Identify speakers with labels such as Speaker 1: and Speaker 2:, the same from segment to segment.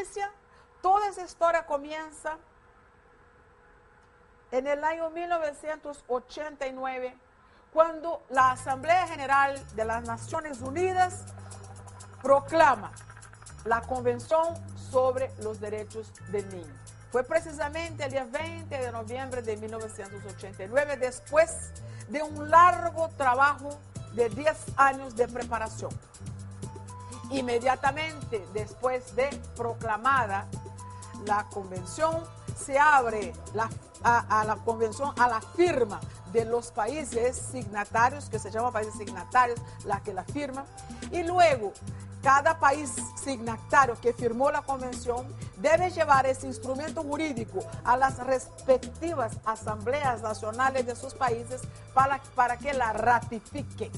Speaker 1: inicia, toda esa historia comienza en el año 1989, cuando la Asamblea General de las Naciones Unidas proclama la Convención sobre los Derechos del Niño. Fue precisamente el día 20 de noviembre de 1989, después de un largo trabajo de 10 años de preparación. Inmediatamente después de proclamada la Convención, se abre a la Convención a la firma de los países signatarios, que se llaman países signatarios, la que la firman, y luego cada país signatario que firmó la Convención debe llevar ese instrumento jurídico a las respectivas asambleas nacionales de sus países para que la ratifiquen.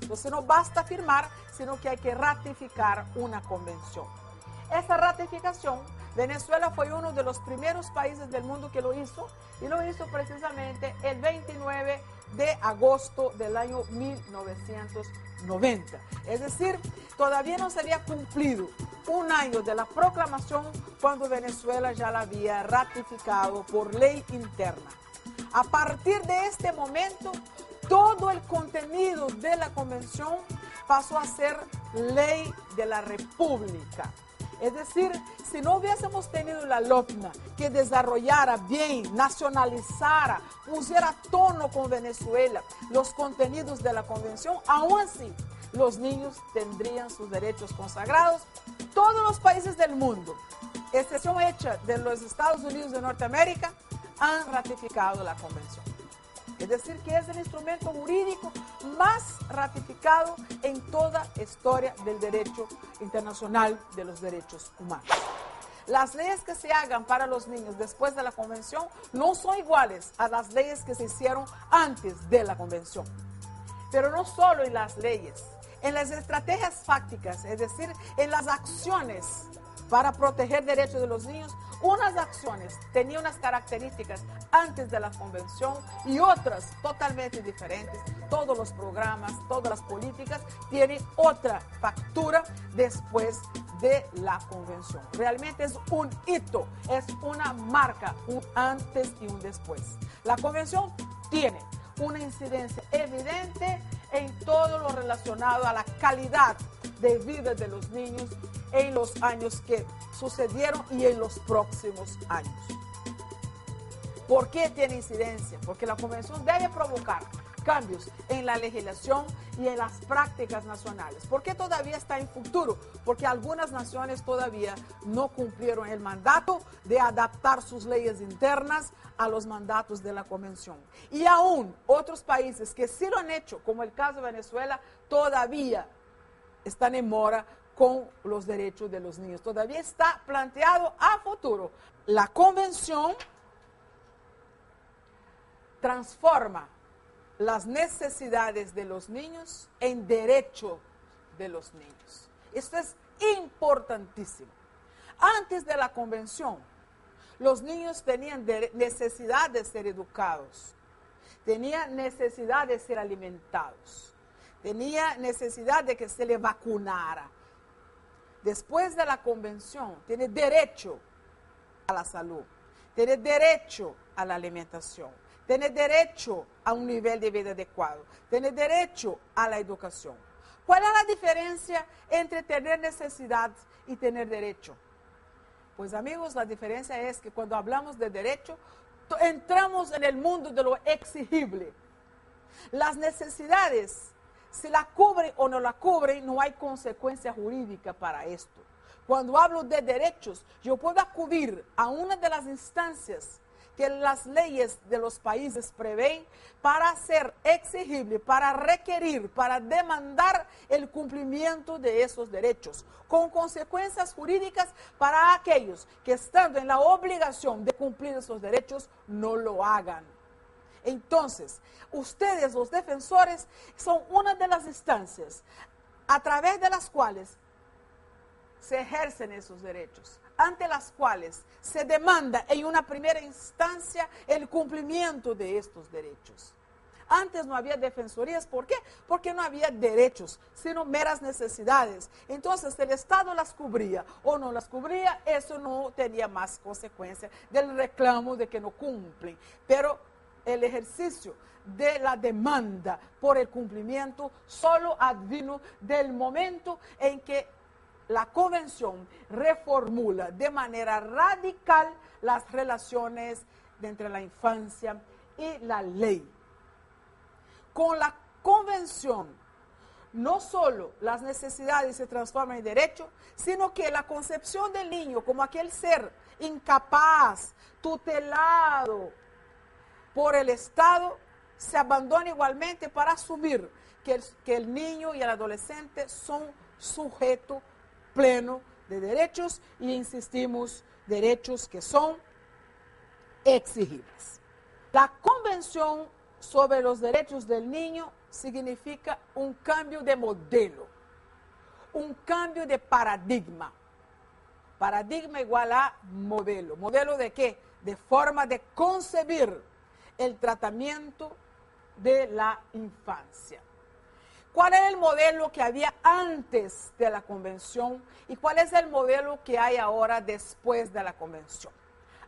Speaker 1: Entonces no basta firmar, sino que hay que ratificar una convención. Esa ratificación, Venezuela fue uno de los primeros países del mundo que lo hizo, y lo hizo precisamente el 29 de agosto del año 1990. Es decir, todavía no se había cumplido un año de la proclamación cuando Venezuela ya la había ratificado por ley interna. A partir de este momento, todo el contenido de la convención pasó a ser ley de la República. Es decir, si no hubiésemos tenido la LOPNA que desarrollara bien, nacionalizara, pusiera a tono con Venezuela los contenidos de la convención, aún así los niños tendrían sus derechos consagrados. Todos los países del mundo, excepción hecha de los Estados Unidos de Norteamérica, han ratificado la convención. Es decir, que es el instrumento jurídico más ratificado en toda historia del derecho internacional de los derechos humanos. Las leyes que se hagan para los niños después de la convención no son iguales a las leyes que se hicieron antes de la convención. Pero no solo en las leyes, en las estrategias fácticas, es decir, en las acciones para proteger derechos de los niños. Unas acciones tenían unas características antes de la convención y otras totalmente diferentes. Todos los programas, todas las políticas tienen otra factura después de la convención. Realmente es un hito, es una marca, un antes y un después. La convención tiene una incidencia evidente en todo lo relacionado a la calidad de vida de los niños en los años que sucedieron y en los próximos años. ¿Por qué tiene incidencia? Porque la convención debe provocar cambios en la legislación y en las prácticas nacionales. ¿Por qué todavía está en futuro? Porque algunas naciones todavía no cumplieron el mandato de adaptar sus leyes internas a los mandatos de la convención. Y aún otros países que sí lo han hecho, como el caso de Venezuela, todavía están en mora con los derechos de los niños. Todavía está planteado a futuro. La convención transforma las necesidades de los niños en derecho de los niños. Esto es importantísimo. Antes de la convención, los niños tenían necesidad de ser educados, tenían necesidad de ser alimentados, tenían necesidad de que se le vacunara. Después de la convención, tiene derecho a la salud, tiene derecho a la alimentación, tiene derecho a un nivel de vida adecuado, tiene derecho a la educación. ¿Cuál es la diferencia entre tener necesidad y tener derecho? Pues amigos, la diferencia es que cuando hablamos de derecho, entramos en el mundo de lo exigible. Las necesidades, si la cubren o no la cubren, no hay consecuencia jurídica para esto. Cuando hablo de derechos, yo puedo acudir a una de las instancias que las leyes de los países prevén para ser exigible, para requerir, para demandar el cumplimiento de esos derechos, con consecuencias jurídicas para aquellos que, estando en la obligación de cumplir esos derechos, no lo hagan. Entonces, ustedes, los defensores, son una de las instancias a través de las cuales se ejercen esos derechos, ante las cuales se demanda en una primera instancia el cumplimiento de estos derechos. Antes no había defensorías. ¿Por qué? Porque no había derechos, sino meras necesidades. Entonces el Estado las cubría o no las cubría, eso no tenía más consecuencia del reclamo de que no cumplen. Pero el ejercicio de la demanda por el cumplimiento solo advino del momento en que la Convención reformula de manera radical las relaciones entre la infancia y la ley. Con la Convención, no solo las necesidades se transforman en derecho, sino que la concepción del niño como aquel ser incapaz, tutelado por el Estado, se abandona igualmente para asumir que el niño y el adolescente son sujetos pleno de derechos y insistimos, derechos que son exigibles. La Convención sobre los Derechos del Niño significa un cambio de modelo, un cambio de paradigma. Paradigma igual a modelo. ¿Modelo de qué? De forma de concebir el tratamiento de la infancia. ¿Cuál era el modelo que había antes de la Convención y cuál es el modelo que hay ahora después de la Convención?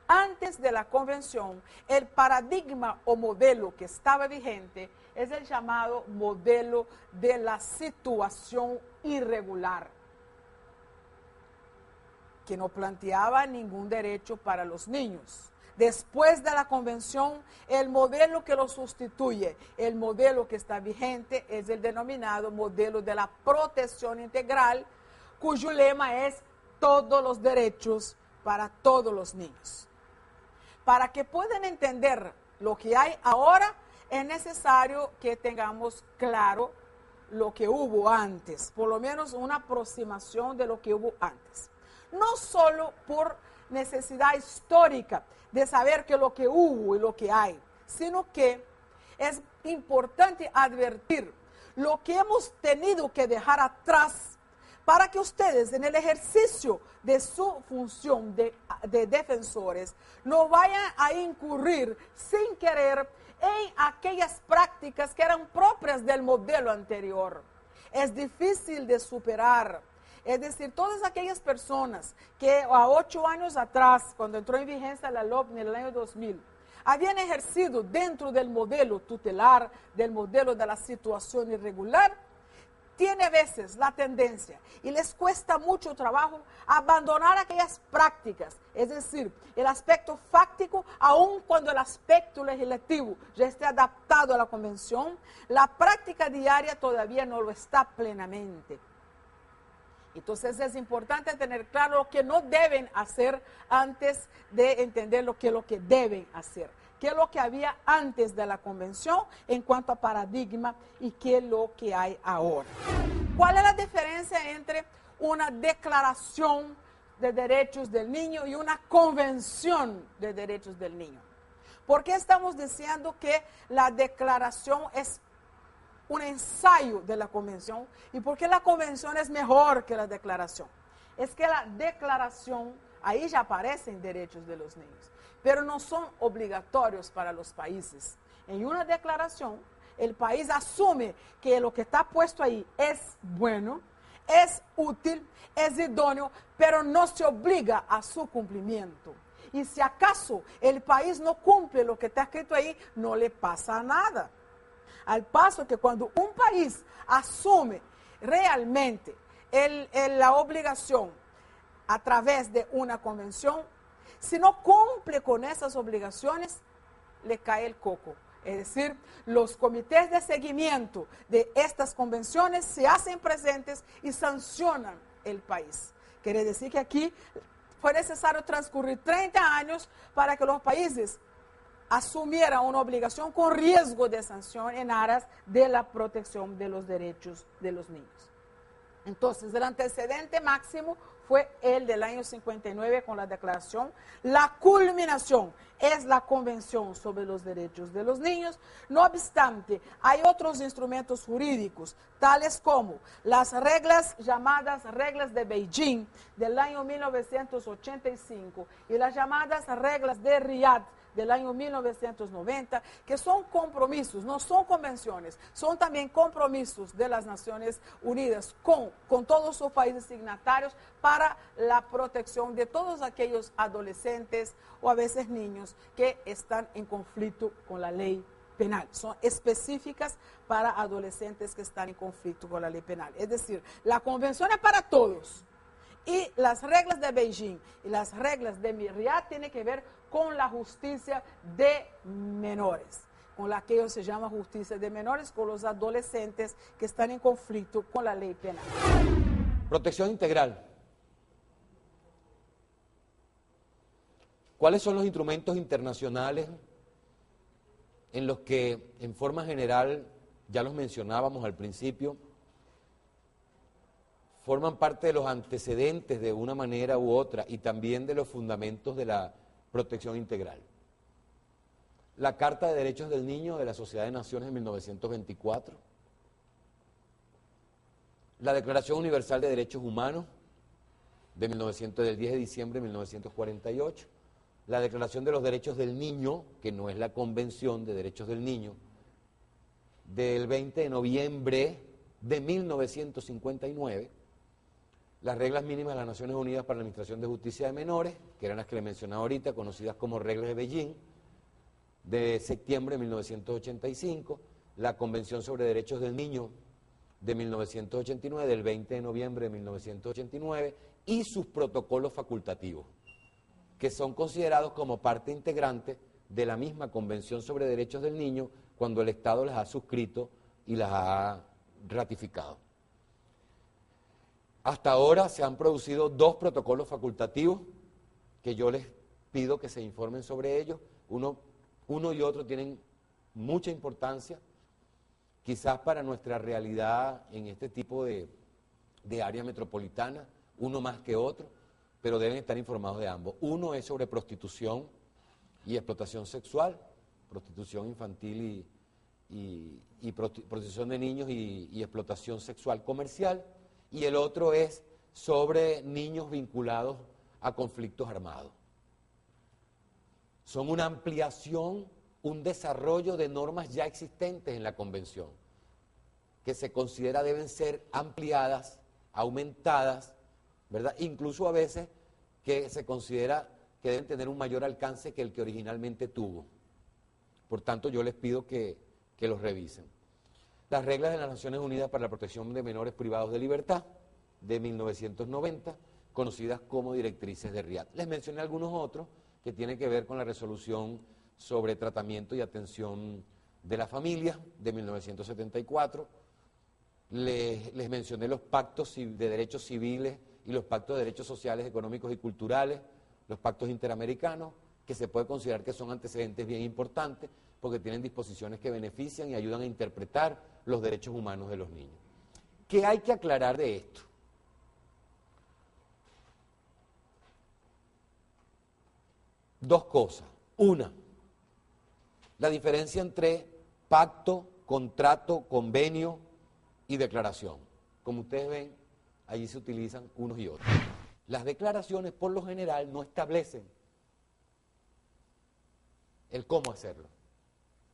Speaker 1: Antes de la Convención, el paradigma o modelo que estaba vigente es el llamado modelo de la situación irregular, que no planteaba ningún derecho para los niños. Después de la Convención, el modelo que lo sustituye, el modelo que está vigente, es el denominado modelo de la protección integral, cuyo lema es todos los derechos para todos los niños. Para que puedan entender lo que hay ahora, es necesario que tengamos claro lo que hubo antes, por lo menos una aproximación de lo que hubo antes. No solo por necesidad histórica de saber que lo que hubo y lo que hay, sino que es importante advertir lo que hemos tenido que dejar atrás para que ustedes en el ejercicio de su función de defensores no vayan a incurrir sin querer en aquellas prácticas que eran propias del modelo anterior. Es difícil de superar. Es decir, todas aquellas personas que a 8 años atrás, cuando entró en vigencia la LOP en el año 2000, habían ejercido dentro del modelo tutelar, del modelo de la situación irregular, tiene a veces la tendencia y les cuesta mucho trabajo abandonar aquellas prácticas, es decir, el aspecto fáctico, aun cuando el aspecto legislativo ya esté adaptado a la Convención, la práctica diaria todavía no lo está plenamente. Entonces es importante tener claro lo que no deben hacer antes de entender lo que deben hacer. Qué es lo que había antes de la Convención en cuanto a paradigma y qué es lo que hay ahora. ¿Cuál es la diferencia entre una declaración de derechos del niño y una convención de derechos del niño? ¿Por qué estamos diciendo que la declaración es un ensayo de la Convención? ¿Y por qué la Convención es mejor que la declaración? Es que la declaración, ahí ya aparecen derechos de los niños, pero no son obligatorios para los países. En una declaración, el país asume que lo que está puesto ahí es bueno, es útil, es idóneo, pero no se obliga a su cumplimiento. Y si acaso el país no cumple lo que está escrito ahí, no le pasa nada. Al paso que cuando un país asume realmente la obligación a través de una convención, si no cumple con esas obligaciones, le cae el coco. Es decir, los comités de seguimiento de estas convenciones se hacen presentes y sancionan el país. Quiere decir que aquí fue necesario transcurrir 30 años para que los países asumiera una obligación con riesgo de sanción en aras de la protección de los derechos de los niños. Entonces, el antecedente máximo fue el del año 59 con la declaración. La culminación es la Convención sobre los Derechos de los Niños. No obstante, hay otros instrumentos jurídicos, tales como las reglas llamadas reglas de Beijing del año 1985 y las llamadas reglas de Riad del año 1990, que son compromisos, no son convenciones, son también compromisos de las Naciones Unidas con todos sus países signatarios para la protección de todos aquellos adolescentes o a veces niños que están en conflicto con la ley penal. Son específicas para adolescentes que están en conflicto con la ley penal. Es decir, la convención es para todos. Y las reglas de Beijing y las reglas de Riad tienen que ver con la justicia de menores, con la que ellos se llama justicia de menores, con los adolescentes que están en conflicto con la ley penal.
Speaker 2: Protección integral. ¿Cuáles son los instrumentos internacionales en los que, en forma general, ya los mencionábamos al principio, forman parte de los antecedentes de una manera u otra y también de los fundamentos de la protección integral? La Carta de Derechos del Niño de la Sociedad de Naciones de 1924, la Declaración Universal de Derechos Humanos del 10 de diciembre de 1948, la Declaración de los Derechos del Niño, que no es la Convención de Derechos del Niño, del 20 de noviembre de 1959, las reglas mínimas de las Naciones Unidas para la Administración de Justicia de Menores, que eran las que le mencionaba ahorita, conocidas como reglas de Beijing, de septiembre de 1985, la Convención sobre Derechos del Niño de 1989, del 20 de noviembre de 1989, y sus protocolos facultativos, que son considerados como parte integrante de la misma Convención sobre Derechos del Niño cuando el Estado las ha suscrito y las ha ratificado. Hasta ahora se han producido 2 protocolos facultativos que yo les pido que se informen sobre ellos. Uno y otro tienen mucha importancia, quizás para nuestra realidad en este tipo de área metropolitana, uno más que otro, pero deben estar informados de ambos. Uno es sobre prostitución y explotación sexual, prostitución infantil y prostitución de niños y explotación sexual comercial, y el otro es sobre niños vinculados a conflictos armados. Son una ampliación, un desarrollo de normas ya existentes en la Convención, que se considera deben ser ampliadas, aumentadas, ¿verdad? Incluso a veces que se considera que deben tener un mayor alcance que el que originalmente tuvo. Por tanto, yo les pido que los revisen. Las reglas de las Naciones Unidas para la Protección de Menores Privados de Libertad, de 1990, conocidas como directrices de Riad. Les mencioné algunos otros que tienen que ver con la resolución sobre tratamiento y atención de la familia, de 1974. Les mencioné los pactos de derechos civiles y los pactos de derechos sociales, económicos y culturales, los pactos interamericanos, que se puede considerar que son antecedentes bien importantes porque tienen disposiciones que benefician y ayudan a interpretar los derechos humanos de los niños. ¿Qué hay que aclarar de esto? Dos cosas. Una, la diferencia entre pacto, contrato, convenio y declaración. Como ustedes ven, allí se utilizan unos y otros. Las declaraciones, por lo general, no establecen el cómo hacerlo.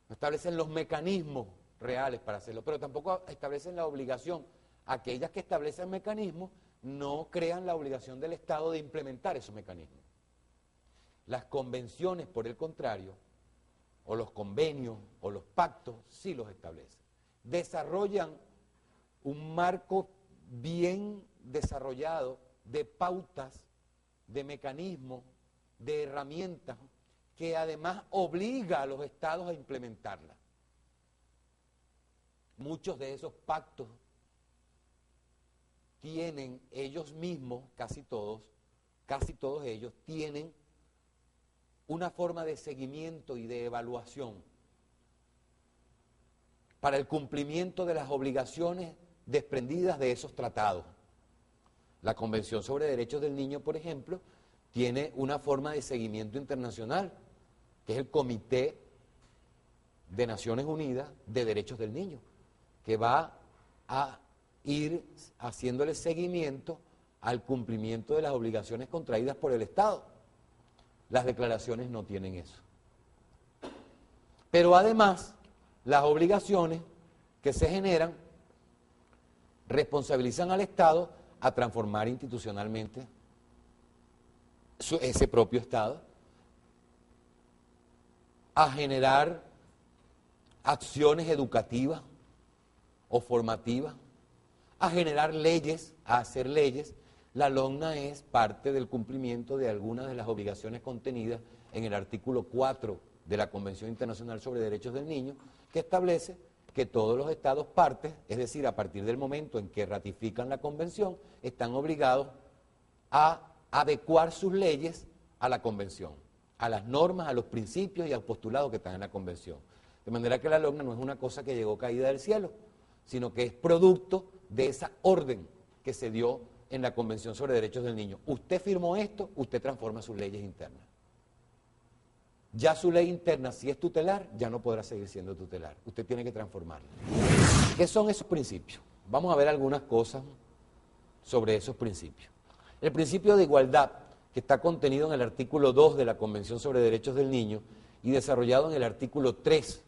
Speaker 2: No establecen los mecanismos reales para hacerlo, pero tampoco establecen la obligación. Aquellas que establecen mecanismos no crean la obligación del Estado de implementar esos mecanismos. Las convenciones, por el contrario, o los convenios, o los pactos, sí los establecen. Desarrollan un marco bien desarrollado de pautas, de mecanismos, de herramientas, que además obliga a los estados a implementarla. Muchos de esos pactos tienen ellos mismos, casi todos ellos, tienen una forma de seguimiento y de evaluación para el cumplimiento de las obligaciones desprendidas de esos tratados. La Convención sobre Derechos del Niño, por ejemplo, tiene una forma de seguimiento internacional, que es el Comité de Naciones Unidas de Derechos del Niño, que va a ir haciéndole seguimiento al cumplimiento de las obligaciones contraídas por el Estado. Las declaraciones no tienen eso. Pero además, las obligaciones que se generan responsabilizan al Estado a transformar institucionalmente ese propio Estado, a generar acciones educativas o formativas, a generar leyes, a hacer leyes. La LOGNA es parte del cumplimiento de algunas de las obligaciones contenidas en el artículo 4 de la Convención Internacional sobre Derechos del Niño, que establece que todos los estados partes, es decir, a partir del momento en que ratifican la convención, están obligados a adecuar sus leyes a la convención, a las normas, a los principios y a los postulados que están en la convención. De manera que la LOGNA no es una cosa que llegó caída del cielo, sino que es producto de esa orden que se dio en la Convención sobre Derechos del Niño. Usted firmó esto, usted transforma sus leyes internas. Ya su ley interna, si es tutelar, ya no podrá seguir siendo tutelar. Usted tiene que transformarla. ¿Qué son esos principios? Vamos a ver algunas cosas sobre esos principios. El principio de igualdad, que está contenido en el artículo 2 de la Convención sobre Derechos del Niño y desarrollado en el artículo 3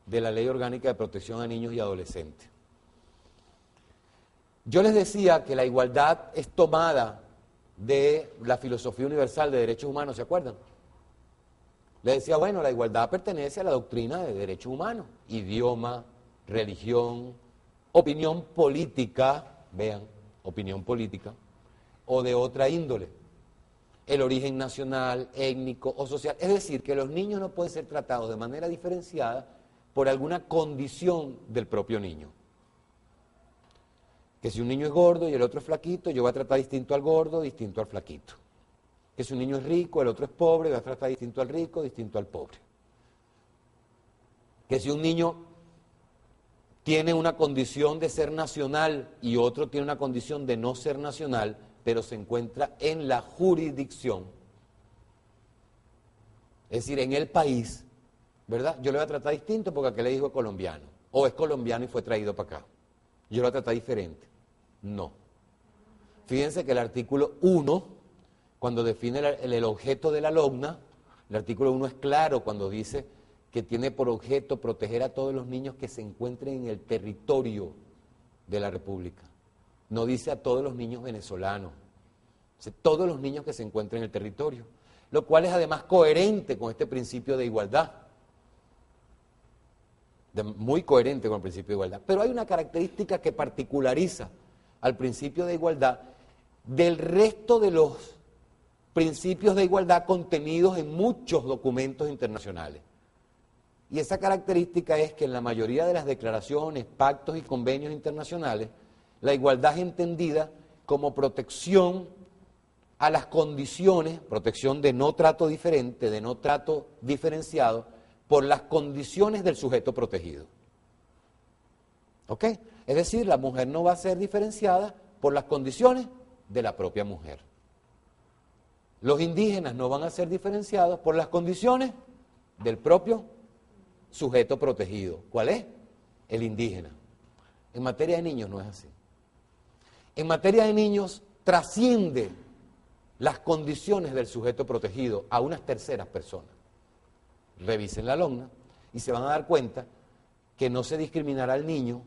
Speaker 2: de la Ley Orgánica de Protección a Niños y Adolescentes. Yo les decía que la igualdad es tomada de la filosofía universal de derechos humanos, ¿se acuerdan? Les decía, bueno, la igualdad pertenece a la doctrina de derechos humanos, idioma, religión, opinión política, vean, opinión política, o de otra índole, el origen nacional, étnico o social. Es decir, que los niños no pueden ser tratados de manera diferenciada por alguna condición del propio niño. Que si un niño es gordo y el otro es flaquito, yo voy a tratar distinto al gordo, distinto al flaquito. Que si un niño es rico, el otro es pobre, voy a tratar distinto al rico, distinto al pobre. Que si un niño tiene una condición de ser nacional y otro tiene una condición de no ser nacional, pero se encuentra en la jurisdicción, es decir, en el país, ¿verdad? Yo le voy a tratar distinto porque aquel le dijo colombiano, o es colombiano y fue traído para acá. Yo lo voy a tratar diferente. No. Fíjense que el artículo 1, cuando define el objeto de la LOGNA, el artículo 1 es claro cuando dice que tiene por objeto proteger a todos los niños que se encuentren en el territorio de la República. No dice a todos los niños venezolanos, dice todos los niños que se encuentren en el territorio, lo cual es además coherente con este principio de igualdad, muy coherente con el principio de igualdad. Pero hay una característica que particulariza al principio de igualdad del resto de los principios de igualdad contenidos en muchos documentos internacionales. Y esa característica es que en la mayoría de las declaraciones, pactos y convenios internacionales, la igualdad es entendida como protección a las condiciones, protección de no trato diferente, de no trato diferenciado, por las condiciones del sujeto protegido. ¿Ok? Es decir, la mujer no va a ser diferenciada por las condiciones de la propia mujer. Los indígenas no van a ser diferenciados por las condiciones del propio sujeto protegido. ¿Cuál es? El indígena. En materia de niños no es así. En materia de niños trasciende las condiciones del sujeto protegido a unas terceras personas. Revisen la LOGNA y se van a dar cuenta que no se discriminará al niño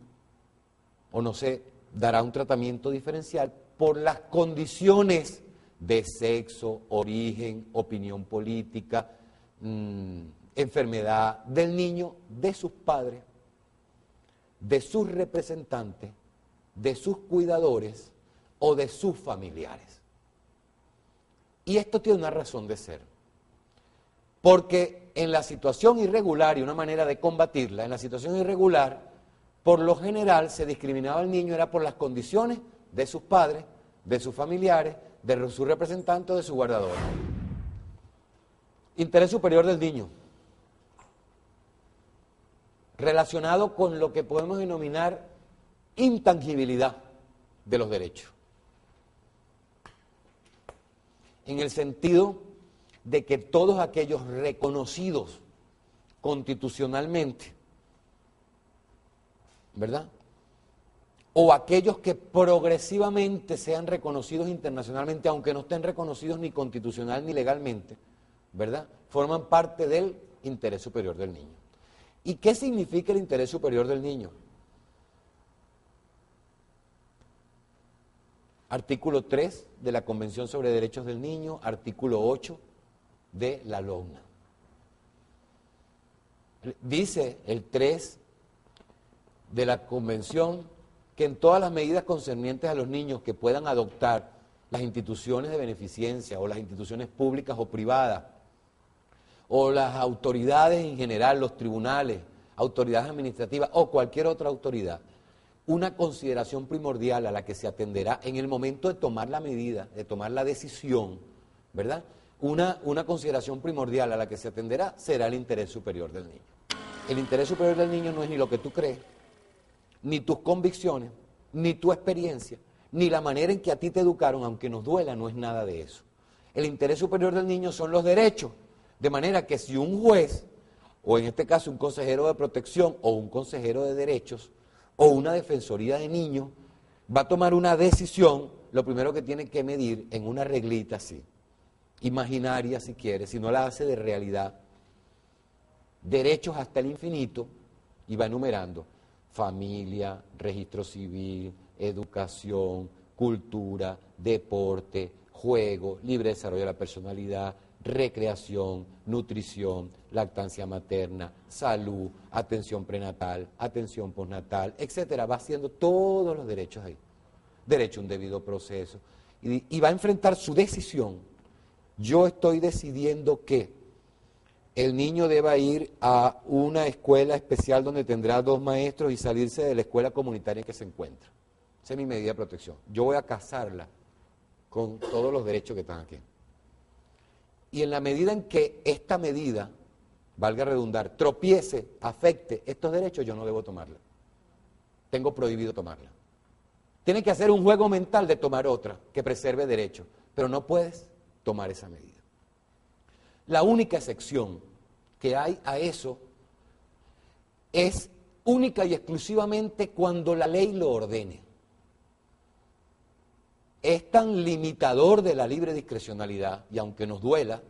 Speaker 2: o no se dará un tratamiento diferencial por las condiciones de sexo, origen, opinión política, enfermedad del niño, de sus padres, de sus representantes, de sus cuidadores o de sus familiares. Y esto tiene una razón de ser. Porque en la situación irregular, y una manera de combatirla, en la situación irregular, por lo general se discriminaba al niño, era por las condiciones de sus padres, de sus familiares, de su representante o de su guardador. Interés superior del niño. Relacionado con lo que podemos denominar intangibilidad de los derechos. En el sentido de que todos aquellos reconocidos constitucionalmente, ¿verdad? O aquellos que progresivamente sean reconocidos internacionalmente, aunque no estén reconocidos ni constitucional ni legalmente, ¿verdad? Forman parte del interés superior del niño. ¿Y qué significa el interés superior del niño? Artículo 3 de la Convención sobre Derechos del Niño, artículo 8 de la LONA. Dice el 3 de la Convención que en todas las medidas concernientes a los niños que puedan adoptar las instituciones de beneficencia o las instituciones públicas o privadas, o las autoridades en general, los tribunales, autoridades administrativas o cualquier otra autoridad, una consideración primordial a la que se atenderá en el momento de tomar la medida, de tomar la decisión, ¿verdad? Una consideración primordial a la que se atenderá será el interés superior del niño. El interés superior del niño no es ni lo que tú crees, ni tus convicciones, ni tu experiencia, ni la manera en que a ti te educaron, aunque nos duela, no es nada de eso. El interés superior del niño son los derechos, de manera que si un juez, o en este caso un consejero de protección, o un consejero de derechos, o una defensoría de niños, va a tomar una decisión, lo primero que tiene que medir en una reglita así, imaginaria si quiere, si no la hace de realidad, derechos hasta el infinito, y va enumerando familia, registro civil, educación, cultura, deporte, juego, libre desarrollo de la personalidad, recreación, nutrición, lactancia materna, salud, atención prenatal, atención postnatal, etcétera. Va haciendo todos los derechos ahí. Derecho a un debido proceso. Y va a enfrentar su decisión. Yo estoy decidiendo que el niño deba ir a una escuela especial donde tendrá 2 maestros y salirse de la escuela comunitaria en que se encuentra. Esa es mi medida de protección. Yo voy a casarla con todos los derechos que están aquí. Y en la medida en que esta medida, valga redundar, tropiece, afecte estos derechos, yo no debo tomarla. Tengo prohibido tomarla. Tienes que hacer un juego mental de tomar otra que preserve derechos, pero no puedes tomar esa medida. La única excepción que hay a eso es única y exclusivamente cuando la ley lo ordene. Es tan limitador de la libre discrecionalidad, y aunque nos duela,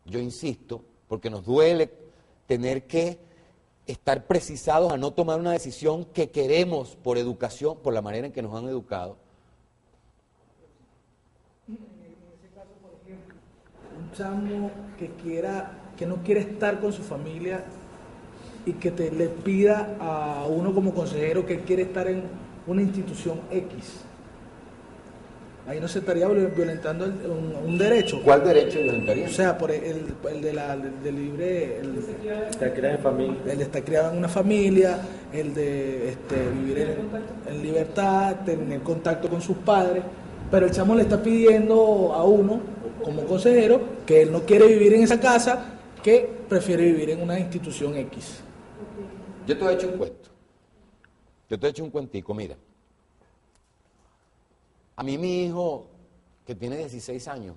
Speaker 2: yo insisto, porque nos duele tener que estar precisados a no tomar una decisión que queremos por educación, por la manera en que nos han educado.
Speaker 3: En ese caso, por ejemplo, un chamo que no quiere estar con su familia y que le pida a uno como consejero que quiere estar en una institución X. Ahí no se estaría violentando un derecho.
Speaker 2: ¿Cuál derecho violentaría?
Speaker 3: O sea, por el de libre... El de estar criado en una familia, el de vivir en libertad, tener contacto con sus padres. Pero el chamo le está pidiendo a uno, como consejero, que él no quiere vivir en esa casa, que prefiere vivir en una institución X.
Speaker 2: Yo te he hecho un cuento. Yo te he hecho un cuentico, mira. A mí mi hijo, que tiene 16 años,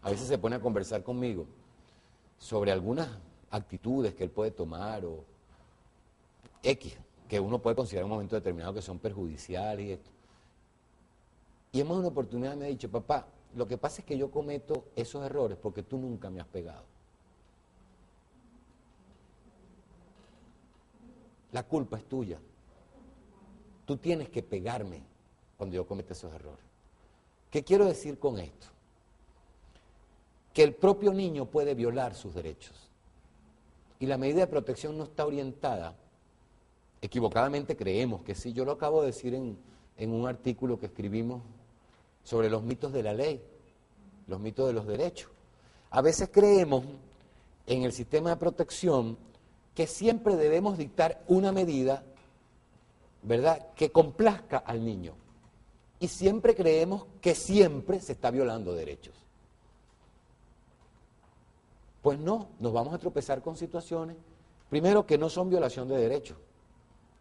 Speaker 2: a veces se pone a conversar conmigo sobre algunas actitudes que él puede tomar o X, que uno puede considerar en un momento determinado que son perjudiciales y esto. Y en más de una oportunidad me ha dicho, papá, lo que pasa es que yo cometo esos errores porque tú nunca me has pegado. La culpa es tuya. Tú tienes que pegarme cuando yo cometa esos errores. ¿Qué quiero decir con esto? Que el propio niño puede violar sus derechos. Y la medida de protección no está orientada, equivocadamente creemos que sí. Yo lo acabo de decir en un artículo que escribimos sobre los mitos de la ley, los mitos de los derechos. A veces creemos en el sistema de protección que siempre debemos dictar una medida, ¿verdad?, que complazca al niño. Y siempre creemos que siempre se está violando derechos. Pues no, nos vamos a tropezar con situaciones, primero, que no son violación de derechos.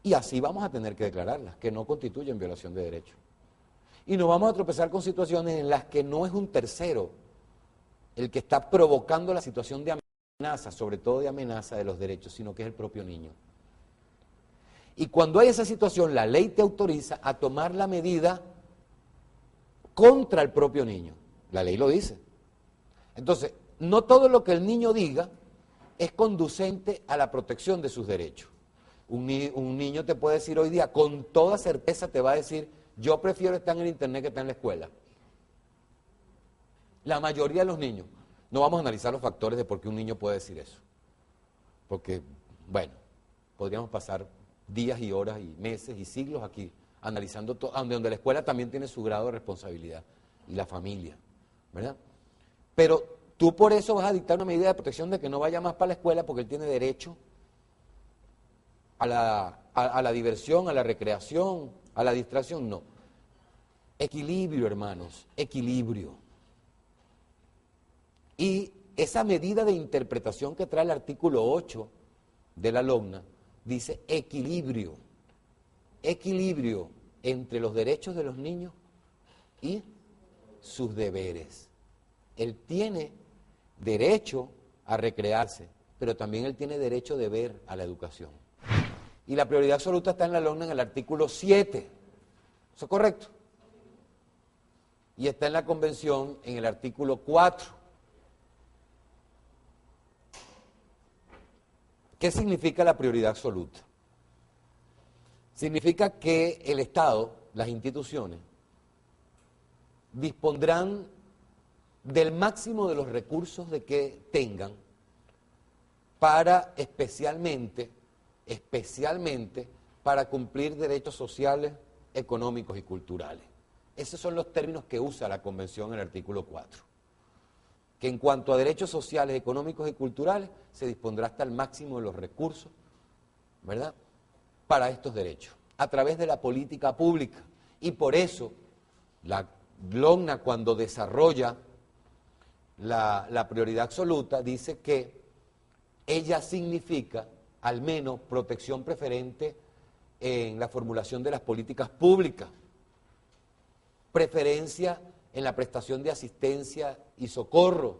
Speaker 2: Y así vamos a tener que declararlas, que no constituyen violación de derechos. Y nos vamos a tropezar con situaciones en las que no es un tercero el que está provocando la situación de amenaza, sobre todo de amenaza de los derechos, sino que es el propio niño. Y cuando hay esa situación, la ley te autoriza a tomar la medida contra el propio niño. La ley lo dice. Entonces, no todo lo que el niño diga es conducente a la protección de sus derechos. Un niño te puede decir hoy día, con toda certeza te va a decir, yo prefiero estar en el internet que estar en la escuela. La mayoría de los niños. No vamos a analizar los factores de por qué un niño puede decir eso. Porque, bueno, podríamos pasar días y horas y meses y siglos aquí analizando todo, donde la escuela también tiene su grado de responsabilidad y la familia, ¿verdad? Pero tú por eso vas a dictar una medida de protección de que no vaya más para la escuela porque él tiene derecho a la diversión, a la recreación, a la distracción. No. Equilibrio, hermanos, equilibrio. Y esa medida de interpretación que trae el artículo 8 de la LOGNA dice equilibrio. Equilibrio entre los derechos de los niños y sus deberes. Él tiene derecho a recrearse, pero también él tiene derecho de ver a la educación. Y la prioridad absoluta está en la LOGNA en el artículo 7. ¿Eso es correcto? Y está en la Convención en el artículo 4. ¿Qué significa la prioridad absoluta? Significa que el Estado, las instituciones, dispondrán del máximo de los recursos de que tengan para especialmente para cumplir derechos sociales, económicos y culturales. Esos son los términos que usa la Convención en el artículo 4. Que en cuanto a derechos sociales, económicos y culturales, se dispondrá hasta el máximo de los recursos, ¿verdad?, para estos derechos, a través de la política pública. Y por eso, la LOGNA, cuando desarrolla la prioridad absoluta, dice que ella significa, al menos, protección preferente en la formulación de las políticas públicas, preferencia en la prestación de asistencia y socorro,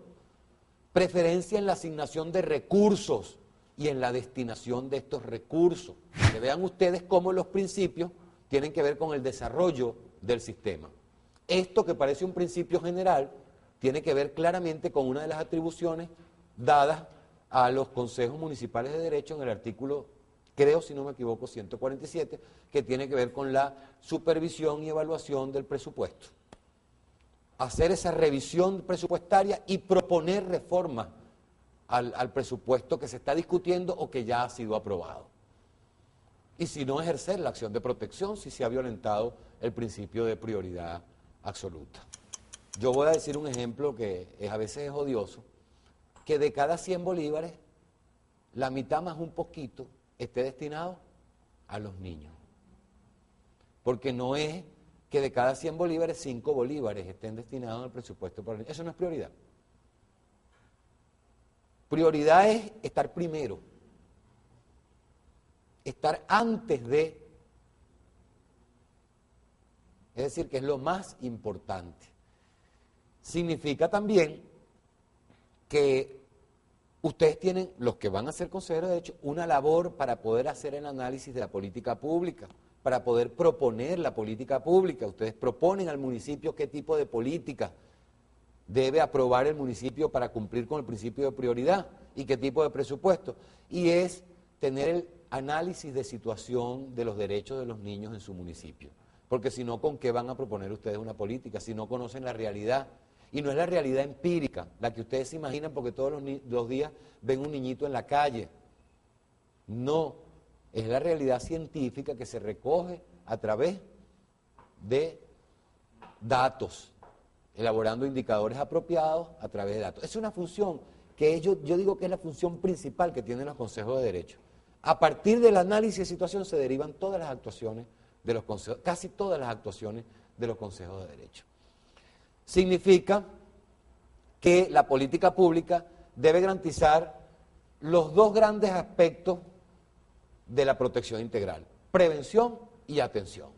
Speaker 2: preferencia en la asignación de recursos y en la destinación de estos recursos. Que vean ustedes cómo los principios tienen que ver con el desarrollo del sistema. Esto que parece un principio general tiene que ver claramente con una de las atribuciones dadas a los consejos municipales de derecho en el artículo, creo si no me equivoco, 147, que tiene que ver con la supervisión y evaluación del presupuesto. Hacer esa revisión presupuestaria y proponer reformas al presupuesto que se está discutiendo o que ya ha sido aprobado. Y si no, ejercer la acción de protección si se ha violentado el principio de prioridad absoluta. Yo voy a decir un ejemplo que a veces es odioso, que de cada 100 bolívares, la mitad más un poquito esté destinado a los niños. Porque no es que de cada 100 bolívares, 5 bolívares estén destinados al presupuesto para los niños. Eso no es prioridad. Prioridad es estar primero, estar antes de, es decir, que es lo más importante. Significa también que ustedes tienen, los que van a ser consejeros de derecho, una labor para poder hacer el análisis de la política pública, para poder proponer la política pública. Ustedes proponen al municipio qué tipo de política debe aprobar el municipio para cumplir con el principio de prioridad y qué tipo de presupuesto. Y es tener el análisis de situación de los derechos de los niños en su municipio. Porque si no, ¿con qué van a proponer ustedes una política? Si no conocen la realidad. Y no es la realidad empírica, la que ustedes se imaginan porque todos los días ven un niñito en la calle. No, es la realidad científica que se recoge a través de datos, elaborando indicadores apropiados a través de datos. Es una función que yo digo que es la función principal que tienen los consejos de derecho. A partir del análisis de situación se derivan todas las actuaciones de los consejos, casi todas las actuaciones de los consejos de derecho. Significa que la política pública debe garantizar los dos grandes aspectos de la protección integral, prevención y atención.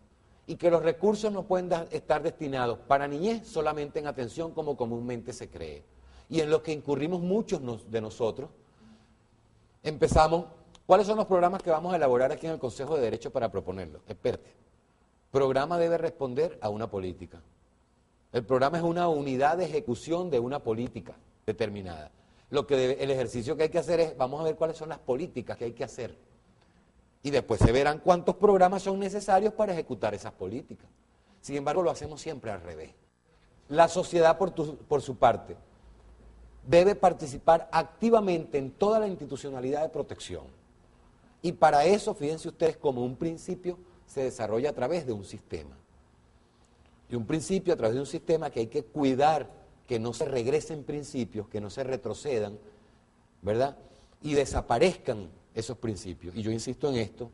Speaker 2: Y que los recursos no pueden estar destinados para niñez solamente en atención como comúnmente se cree. Y en lo que incurrimos muchos de nosotros, empezamos, ¿cuáles son los programas que vamos a elaborar aquí en el Consejo de Derecho para proponerlos? Espérate, programa debe responder a una política. El programa es una unidad de ejecución de una política determinada. el ejercicio que hay que hacer es, vamos a ver cuáles son las políticas que hay que hacer. Y después se verán cuántos programas son necesarios para ejecutar esas políticas. Sin embargo, lo hacemos siempre al revés. La sociedad, por su parte, debe participar activamente en toda la institucionalidad de protección. Y para eso, fíjense ustedes, como un principio se desarrolla a través de un sistema. Y un principio a través de un sistema que hay que cuidar, que no se regresen principios, que no se retrocedan, ¿verdad? Y desaparezcan esos principios. Y yo insisto en esto,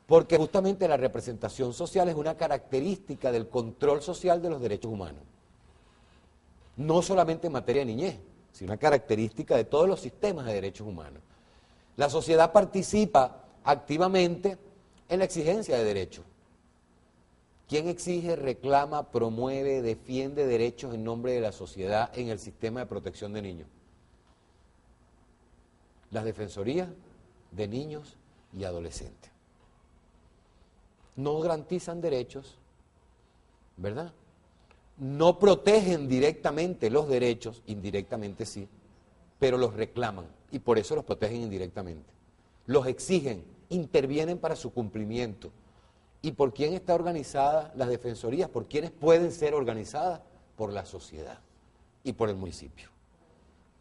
Speaker 2: porque justamente la representación social es una característica del control social de los derechos humanos. No solamente en materia de niñez, sino una característica de todos los sistemas de derechos humanos. La sociedad participa activamente en la exigencia de derechos. ¿Quién exige, reclama, promueve, defiende derechos en nombre de la sociedad en el sistema de protección de niños? Las defensorías de niños y adolescentes. No garantizan derechos, ¿verdad? No protegen directamente los derechos, indirectamente sí, pero los reclaman y por eso los protegen indirectamente. Los exigen, intervienen para su cumplimiento. ¿Y por quién está organizada las defensorías? ¿Por quiénes pueden ser organizadas? Por la sociedad y por el municipio,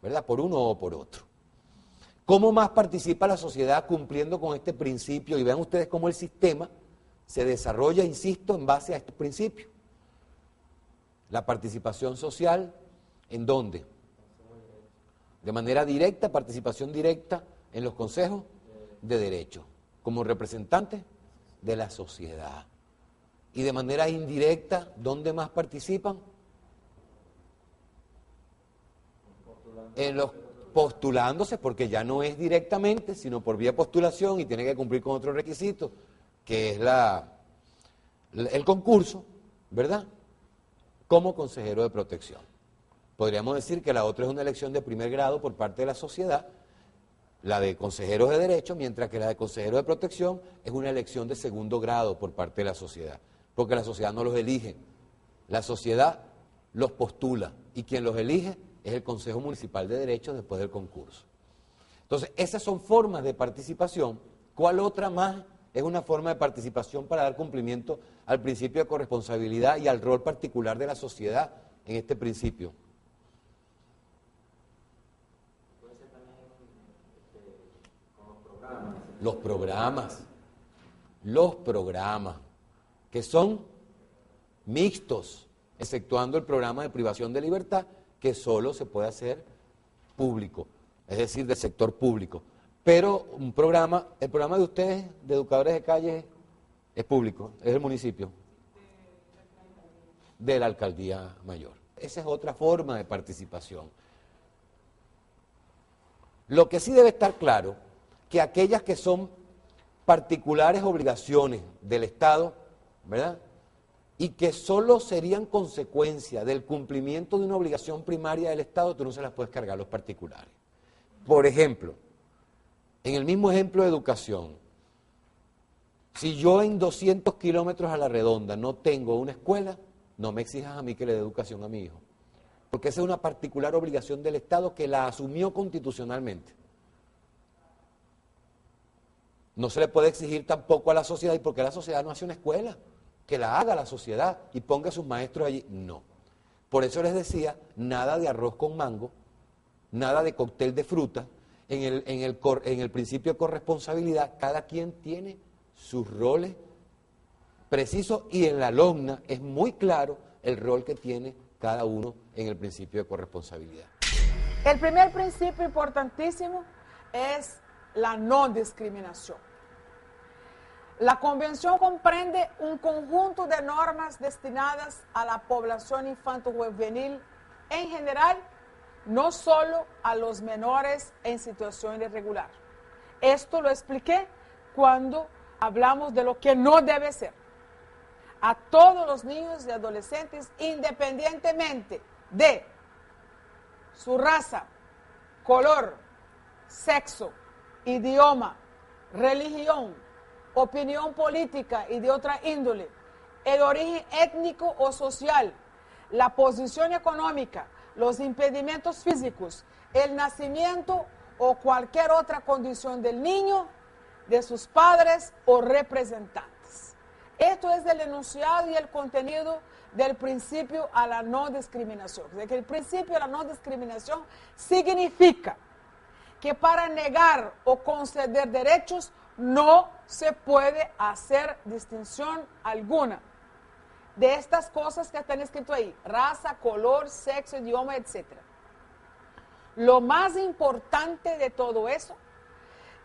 Speaker 2: ¿verdad? Por uno o por otro. ¿Cómo más participa la sociedad cumpliendo con este principio? Y vean ustedes cómo el sistema se desarrolla, insisto, en base a estos principios. La participación social, ¿en dónde? De manera directa, participación directa en los consejos de derecho, como representantes de la sociedad. Y de manera indirecta, ¿dónde más participan? En los postulándose, porque ya no es directamente, sino por vía postulación y tiene que cumplir con otros requisitos, que es el concurso, ¿verdad? Como consejero de protección. Podríamos decir que la otra es una elección de primer grado por parte de la sociedad, la de consejeros de derecho, mientras que la de consejero de protección es una elección de segundo grado por parte de la sociedad, porque la sociedad no los elige, la sociedad los postula y quien los elige es el Consejo Municipal de Derechos después del concurso. Entonces, esas son formas de participación. ¿Cuál otra más es una forma de participación para dar cumplimiento al principio de corresponsabilidad y al rol particular de la sociedad en este principio? Los programas, que son mixtos, exceptuando el programa de privación de libertad, que solo se puede hacer público, es decir, del sector público. Pero el programa de ustedes, de educadores de calle, es público, es del municipio, de la alcaldía mayor. Esa es otra forma de participación. Lo que sí debe estar claro, que aquellas que son particulares obligaciones del Estado, ¿verdad?, y que solo serían consecuencia del cumplimiento de una obligación primaria del Estado, tú no se las puedes cargar a los particulares. Por ejemplo, en el mismo ejemplo de educación, si yo en 200 kilómetros a la redonda no tengo una escuela, no me exijas a mí que le dé educación a mi hijo, porque esa es una particular obligación del Estado que la asumió constitucionalmente. No se le puede exigir tampoco a la sociedad, ¿y por qué la sociedad no hace una escuela? Que la haga la sociedad y ponga a sus maestros allí. No. Por eso les decía, nada de arroz con mango, nada de cóctel de fruta. En el principio de corresponsabilidad, cada quien tiene sus roles precisos y en la LOGNA es muy claro el rol que tiene cada uno en el principio de corresponsabilidad.
Speaker 1: El primer principio importantísimo es la no discriminación. La Convención comprende un conjunto de normas destinadas a la población infanto-juvenil en general, no solo a los menores en situación irregular. Esto lo expliqué cuando hablamos de lo que no debe ser. A todos los niños y adolescentes, independientemente de su raza, color, sexo, idioma, religión, opinión política y de otra índole, el origen étnico o social, la posición económica, los impedimentos físicos, el nacimiento o cualquier otra condición del niño, de sus padres o representantes. Esto es el enunciado y el contenido del principio a la no discriminación. O sea, que el principio a la no discriminación significa que para negar o conceder derechos no se puede hacer distinción alguna de estas cosas que están escritas ahí: raza, color, sexo, idioma, etc. Lo más importante de todo eso,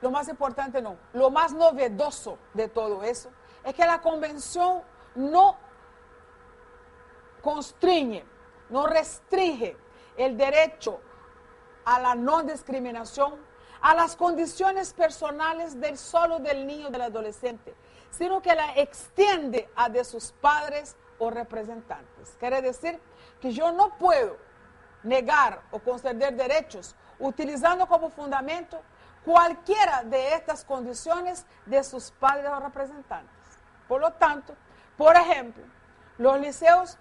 Speaker 1: lo más importante no, lo más novedoso de todo eso es que la convención no constriñe, no restringe el derecho a la no discriminación a las condiciones personales solo del niño o del adolescente, sino que la extiende a de sus padres o representantes. Quiere decir que yo no puedo negar o conceder derechos utilizando como fundamento cualquiera de estas condiciones de sus padres o representantes. Por lo tanto, por ejemplo, los liceos,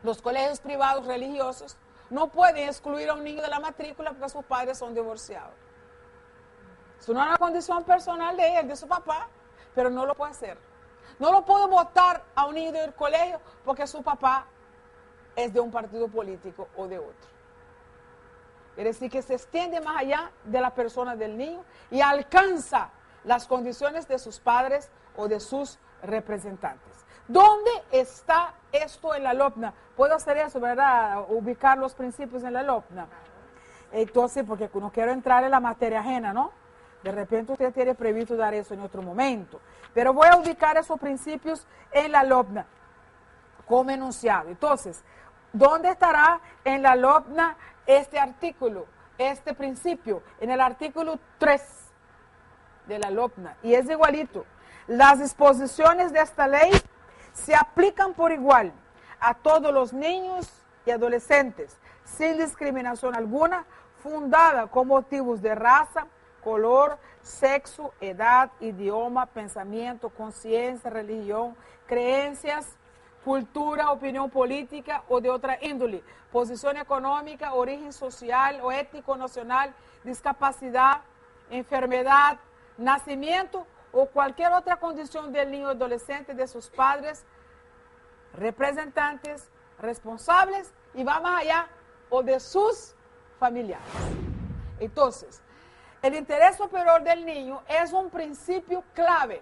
Speaker 1: los colegios privados religiosos no pueden excluir a un niño de la matrícula porque sus padres son divorciados. Es una condición personal de él, de su papá, pero no lo puede hacer. No lo puedo votar a un niño del colegio porque su papá es de un partido político o de otro. Es decir, que se extiende más allá de la persona del niño y alcanza las condiciones de sus padres o de sus representantes. ¿Dónde está esto en la LOPNA? ¿Puedo hacer eso, verdad? Ubicar los principios en la LOPNA. Entonces, porque no quiero entrar en la materia ajena, ¿no? De repente usted tiene previsto dar eso en otro momento. Pero voy a ubicar esos principios en la LOPNA como enunciado. Entonces, ¿dónde estará en la LOPNA este artículo, este principio? En el artículo 3 de la LOPNA. Y es igualito. Las disposiciones de esta ley se aplican por igual a todos los niños y adolescentes, sin discriminación alguna, fundada con motivos de raza, color, sexo, edad, idioma, pensamiento, conciencia, religión, creencias, cultura, opinión política o de otra índole, posición económica, origen social o étnico nacional, discapacidad, enfermedad, nacimiento o cualquier otra condición del niño o adolescente, de sus padres, representantes, responsables y va más allá, o de sus familiares. Entonces, el interés superior del niño es un principio clave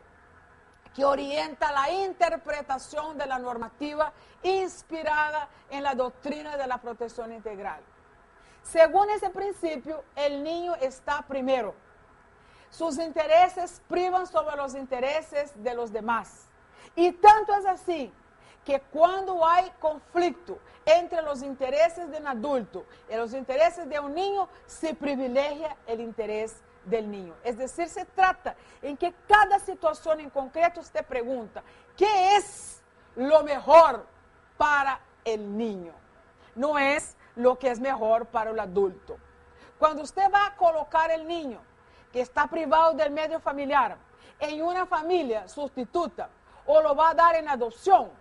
Speaker 1: que orienta la interpretación de la normativa inspirada en la doctrina de la protección integral. Según ese principio, el niño está primero. Sus intereses privan sobre los intereses de los demás. Y tanto es así que cuando hay conflicto entre los intereses de un adulto y los intereses de un niño, se privilegia el interés del niño. Es decir, se trata en que cada situación en concreto usted pregunta, ¿qué es lo mejor para el niño? No es lo que es mejor para el adulto. Cuando usted va a colocar el niño que está privado del medio familiar en una familia sustituta o lo va a dar en adopción,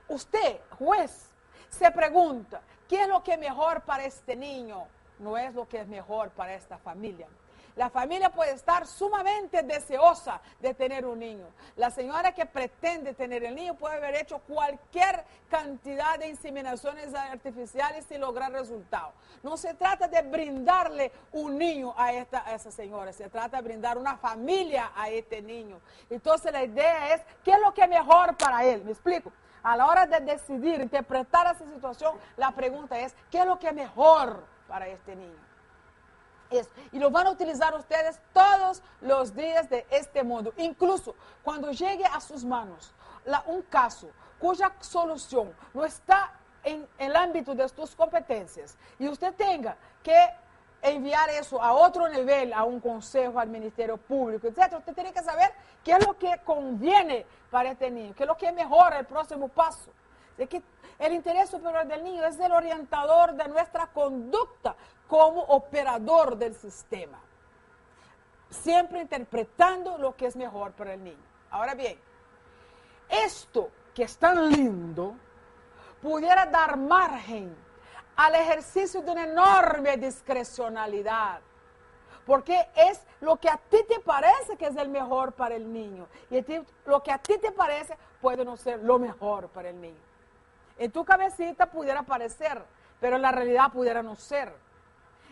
Speaker 1: usted, juez, se pregunta, ¿qué es lo que es mejor para este niño? No es lo que es mejor para esta familia. La familia puede estar sumamente deseosa de tener un niño. La señora que pretende tener el niño puede haber hecho cualquier cantidad de inseminaciones artificiales sin lograr resultados. No se trata de brindarle un niño a esa señora, se trata de brindar una familia a este niño. Entonces la idea es, ¿qué es lo que es mejor para él? ¿Me explico? A la hora de decidir, interpretar esa situación, la pregunta es, ¿qué es lo que es mejor para este niño? Eso. Y lo van a utilizar ustedes todos los días de este modo. Incluso cuando llegue a sus manos un caso cuya solución no está en el ámbito de sus competencias y usted tenga que enviar eso a otro nivel, a un consejo, al Ministerio Público, etc. Usted tiene que saber qué es lo que conviene para este niño, qué es lo que mejora el próximo paso. De que el interés superior del niño es el orientador de nuestra conducta como operador del sistema, siempre interpretando lo que es mejor para el niño. Ahora bien, esto que es tan lindo pudiera dar margen al ejercicio de una enorme discrecionalidad. Porque es lo que a ti te parece que es el mejor para el niño. Y lo que a ti te parece puede no ser lo mejor para el niño. En tu cabecita pudiera parecer, pero en la realidad pudiera no ser.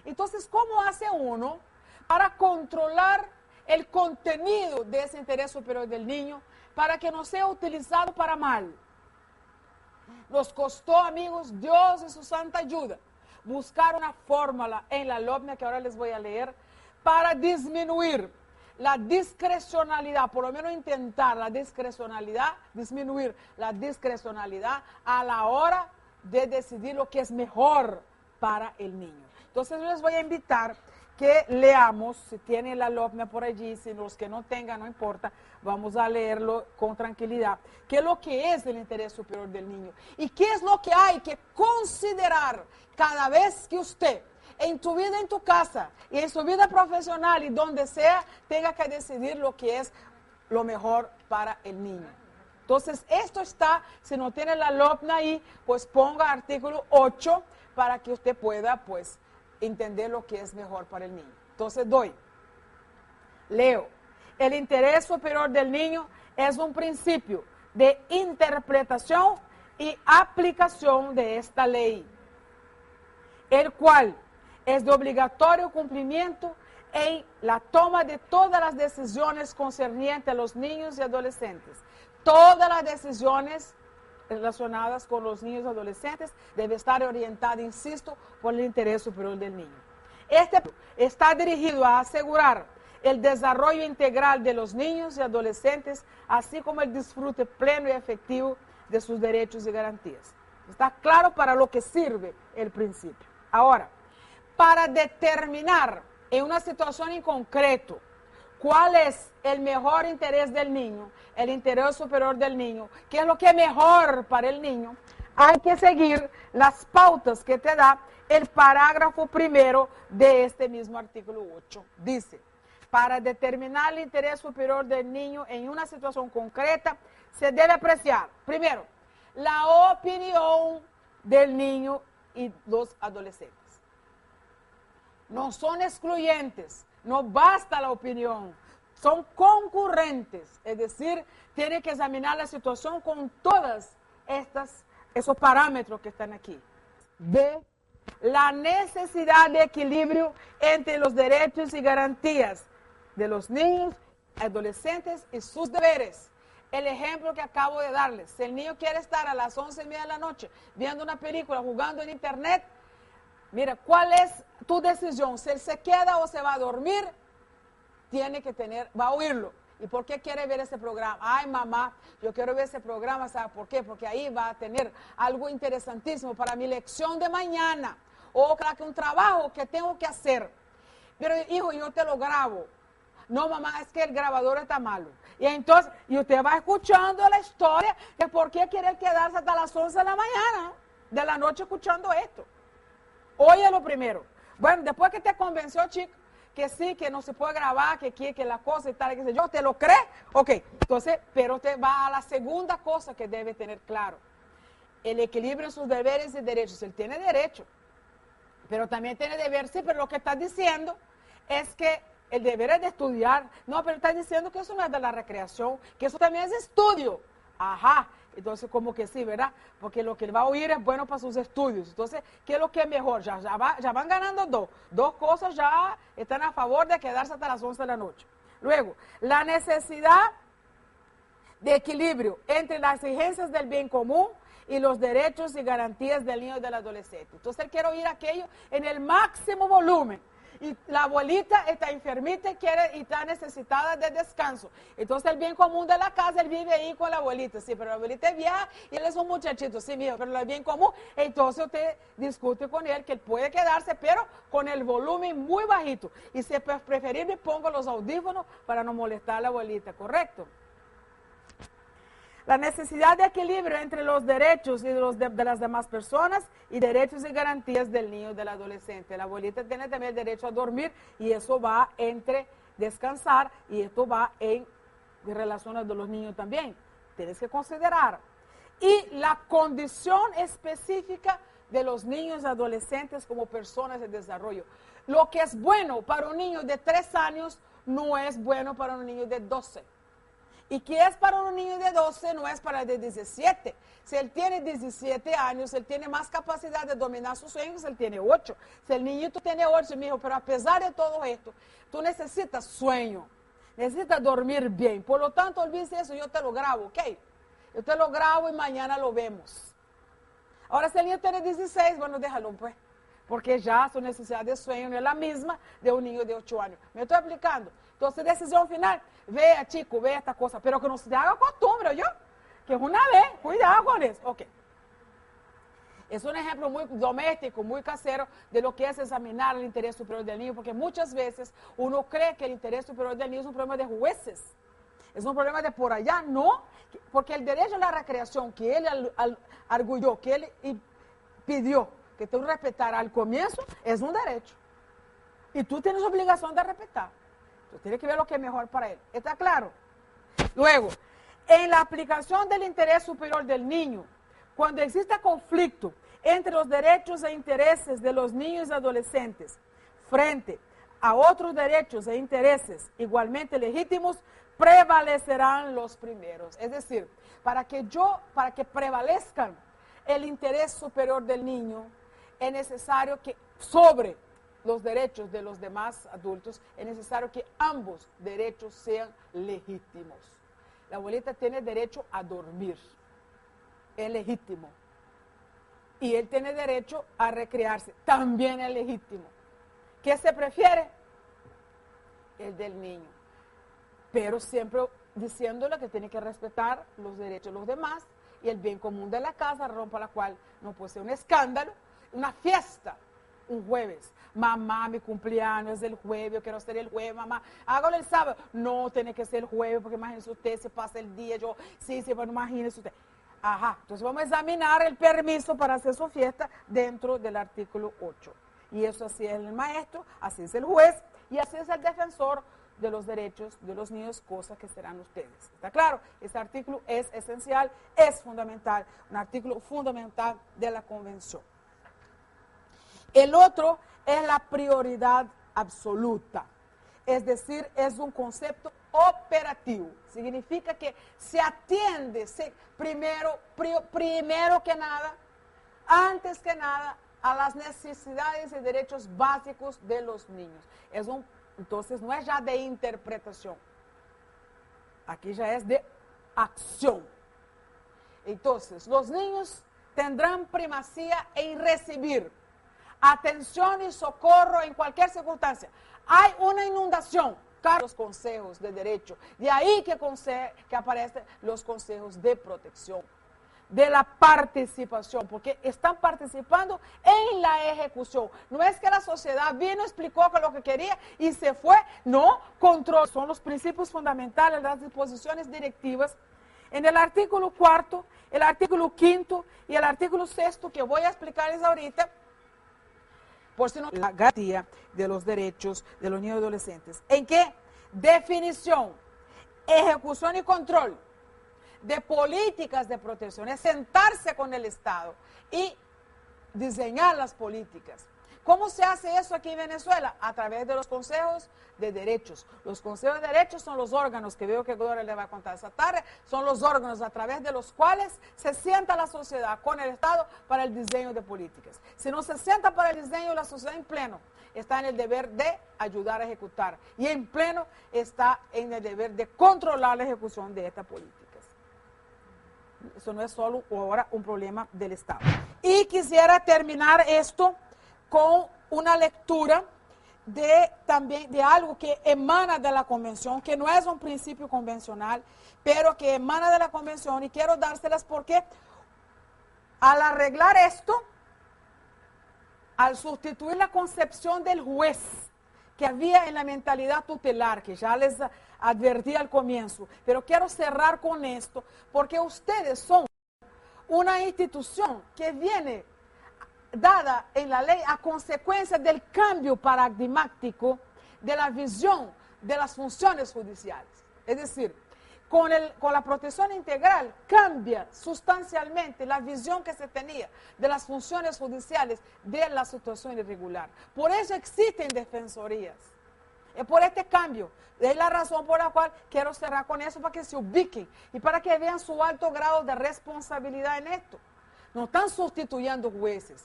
Speaker 1: Entonces, ¿cómo hace uno para controlar el contenido de ese interés superior del niño para que no sea utilizado para mal? Nos costó, amigos, Dios y su santa ayuda, buscar una fórmula en la LOPNA que ahora les voy a leer para disminuir la discrecionalidad, por lo menos intentar la discrecionalidad, disminuir la discrecionalidad a la hora de decidir lo que es mejor para el niño. Entonces les voy a invitar que leamos, si tienen la LOPNA por allí, si los que no tengan, no importa, vamos a leerlo con tranquilidad, qué es lo que es el interés superior del niño y qué es lo que hay que considerar cada vez que usted, en tu vida, en tu casa y en su vida profesional y donde sea, tenga que decidir lo que es lo mejor para el niño. Entonces, esto está, si no tiene la LOPNA ahí, pues ponga artículo 8 para que usted pueda, pues, entender lo que es mejor para el niño. Entonces, leo. El interés superior del niño es un principio de interpretación y aplicación de esta ley, el cual es de obligatorio cumplimiento en la toma de todas las decisiones concernientes a los niños y adolescentes. Todas las decisiones relacionadas con los niños y adolescentes deben estar orientadas, insisto, por el interés superior del niño. Este está dirigido a asegurar el desarrollo integral de los niños y adolescentes, así como el disfrute pleno y efectivo de sus derechos y garantías. Está claro para lo que sirve el principio. Ahora, para determinar en una situación en concreto cuál es el mejor interés del niño, el interés superior del niño, qué es lo que es mejor para el niño, hay que seguir las pautas que te da el parágrafo primero de este mismo artículo 8. Dice, para determinar el interés superior del niño en una situación concreta, se debe apreciar, primero, la opinión del niño y los adolescentes. No son excluyentes, no basta la opinión, son concurrentes, es decir, tiene que examinar la situación con todos esos parámetros que están aquí. B, la necesidad de equilibrio entre los derechos y garantías de los niños, adolescentes y sus deberes. El ejemplo que acabo de darles, si el niño quiere estar a las 11:30 de la noche viendo una película, jugando en internet, mira, ¿cuál es tu decisión? Si él se queda o se va a dormir, va a oírlo. ¿Y por qué quiere ver ese programa? Ay, mamá, yo quiero ver ese programa, ¿sabe por qué? Porque ahí va a tener algo interesantísimo para mi lección de mañana. O para que un trabajo que tengo que hacer. Pero, hijo, yo te lo grabo. No, mamá, es que el grabador está malo. Y entonces, y usted va escuchando la historia de por qué quiere quedarse hasta las 11 de la mañana, de la noche, escuchando esto. Oye lo primero. Bueno, después que te convenció, chico, que sí, que no se puede grabar, que la cosa y tal, que sé yo, ¿te lo crees? Ok, entonces, pero te va a la segunda cosa que debe tener claro. El equilibrio en sus deberes y derechos. Él tiene derecho, pero también tiene deber, sí, pero lo que está diciendo es que el deber es de estudiar. No, pero está diciendo que eso no es de la recreación, que eso también es estudio. Ajá. Entonces, como que sí, ¿verdad? Porque lo que él va a oír es bueno para sus estudios. Entonces, ¿qué es lo que es mejor? Ya van ganando dos. Dos cosas ya están a favor de quedarse hasta las 11 de la noche. Luego, la necesidad de equilibrio entre las exigencias del bien común y los derechos y garantías del niño y del adolescente. Entonces, él quiere oír aquello en el máximo volumen. Y la abuelita está enfermita y está necesitada de descanso. Entonces el bien común de la casa, él vive ahí con la abuelita. Sí, pero la abuelita es vieja y él es un muchachito. Sí, mijo, pero el bien común. Entonces usted discute con él que él puede quedarse, pero con el volumen muy bajito. Y si es preferible, pongo los audífonos para no molestar a la abuelita, ¿correcto? La necesidad de equilibrio entre los derechos y de las demás personas y derechos y garantías del niño y del adolescente. La abuelita tiene también el derecho a dormir y eso va entre descansar y esto va en relaciones de los niños también. Tienes que considerar. Y la condición específica de los niños y adolescentes como personas de desarrollo. Lo que es bueno para un niño de 3 años no es bueno para un niño de 12. Y que es para un niño de 12 no es para el de 17. Si él tiene 17 años, él tiene más capacidad de dominar sus sueños, él tiene 8. Si el niñito tiene 8, me dijo, pero a pesar de todo esto, tú necesitas sueño, necesitas dormir bien. Por lo tanto, olvídese eso, yo te lo grabo, ¿ok? Yo te lo grabo y mañana lo vemos. Ahora, si el niño tiene 16, bueno, déjalo, pues. Porque ya su necesidad de sueño no es la misma de un niño de 8 años. ¿Me estoy explicando? Entonces, decisión final, vea, chico, vea esta cosa, pero que no se te haga costumbre, ¿yo? Que es una vez, cuidado con eso. Ok. Es un ejemplo muy doméstico, muy casero de lo que es examinar el interés superior del niño, porque muchas veces uno cree que el interés superior del niño es un problema de jueces. Es un problema de por allá, no, porque el derecho a la recreación que él arguyó, que él pidió que tú respetara al comienzo, es un derecho. Y tú tienes obligación de respetar. Tú tienes que ver lo que es mejor para él. ¿Está claro? Luego, en la aplicación del interés superior del niño, cuando exista conflicto entre los derechos e intereses de los niños y adolescentes frente a otros derechos e intereses igualmente legítimos, prevalecerán los primeros. Es decir, para que prevalezcan el interés superior del niño, es necesario que sobre los derechos de los demás adultos, es necesario que ambos derechos sean legítimos. La abuelita tiene derecho a dormir, es legítimo. Y él tiene derecho a recrearse, también es legítimo. ¿Qué se prefiere? El del niño. Pero siempre diciéndole que tiene que respetar los derechos de los demás y el bien común de la casa, rompa la cual no puede ser un escándalo, una fiesta, un jueves. Mamá, mi cumpleaños es el jueves, yo quiero hacer el jueves, mamá, hágalo el sábado. No, tiene que ser el jueves, porque imagínese usted, se pasa el día, sí, bueno, imagínese usted. Ajá, entonces vamos a examinar el permiso para hacer su fiesta dentro del artículo 8. Y eso así es el maestro, así es el juez y así es el defensor de los derechos de los niños, cosas que serán ustedes. ¿Está claro? Este artículo es esencial, es fundamental, un artículo fundamental de la Convención. El otro es la prioridad absoluta, es decir, es un concepto operativo. Significa que se atiende primero que nada, antes que nada, a las necesidades y derechos básicos de los niños. Entonces, no es ya de interpretación, aquí ya es de acción. Entonces, los niños tendrán primacía en recibir atención y socorro en cualquier circunstancia. Hay una inundación, los consejos de derecho, de ahí que aparecen los consejos de protección, de la participación, porque están participando en la ejecución. No es que la sociedad vino, explicó lo que quería y se fue, no, control. Son los principios fundamentales, las disposiciones directivas. En el artículo 4, el artículo 5 y el artículo 6 que voy a explicarles ahorita, por si no, la garantía de los derechos de los niños y adolescentes. ¿En qué? Definición, ejecución y control de políticas de protección, es sentarse con el Estado y diseñar las políticas. ¿Cómo se hace eso aquí en Venezuela? A través de los consejos de derechos. Los consejos de derechos son los órganos, que veo que Gloria le va a contar esta tarde, son los órganos a través de los cuales se sienta la sociedad con el Estado para el diseño de políticas. Si no se sienta para el diseño, la sociedad en pleno está en el deber de ayudar a ejecutar y en pleno está en el deber de controlar la ejecución de estas políticas. Eso no es solo ahora un problema del Estado. Y quisiera terminar esto con una lectura también de algo que emana de la Convención, que no es un principio convencional, pero que emana de la Convención, y quiero dárselas porque al arreglar esto, al sustituir la concepción del juez que había en la mentalidad tutelar, que ya les advertí al comienzo, pero quiero cerrar con esto, porque ustedes son una institución que viene dada en la ley a consecuencia del cambio paradigmático de la visión de las funciones judiciales. Es decir, con la protección integral cambia sustancialmente la visión que se tenía de las funciones judiciales de la situación irregular. Por eso existen defensorías. Es por este cambio. Es la razón por la cual quiero cerrar con eso, para que se ubiquen y para que vean su alto grado de responsabilidad en esto. No están sustituyendo jueces,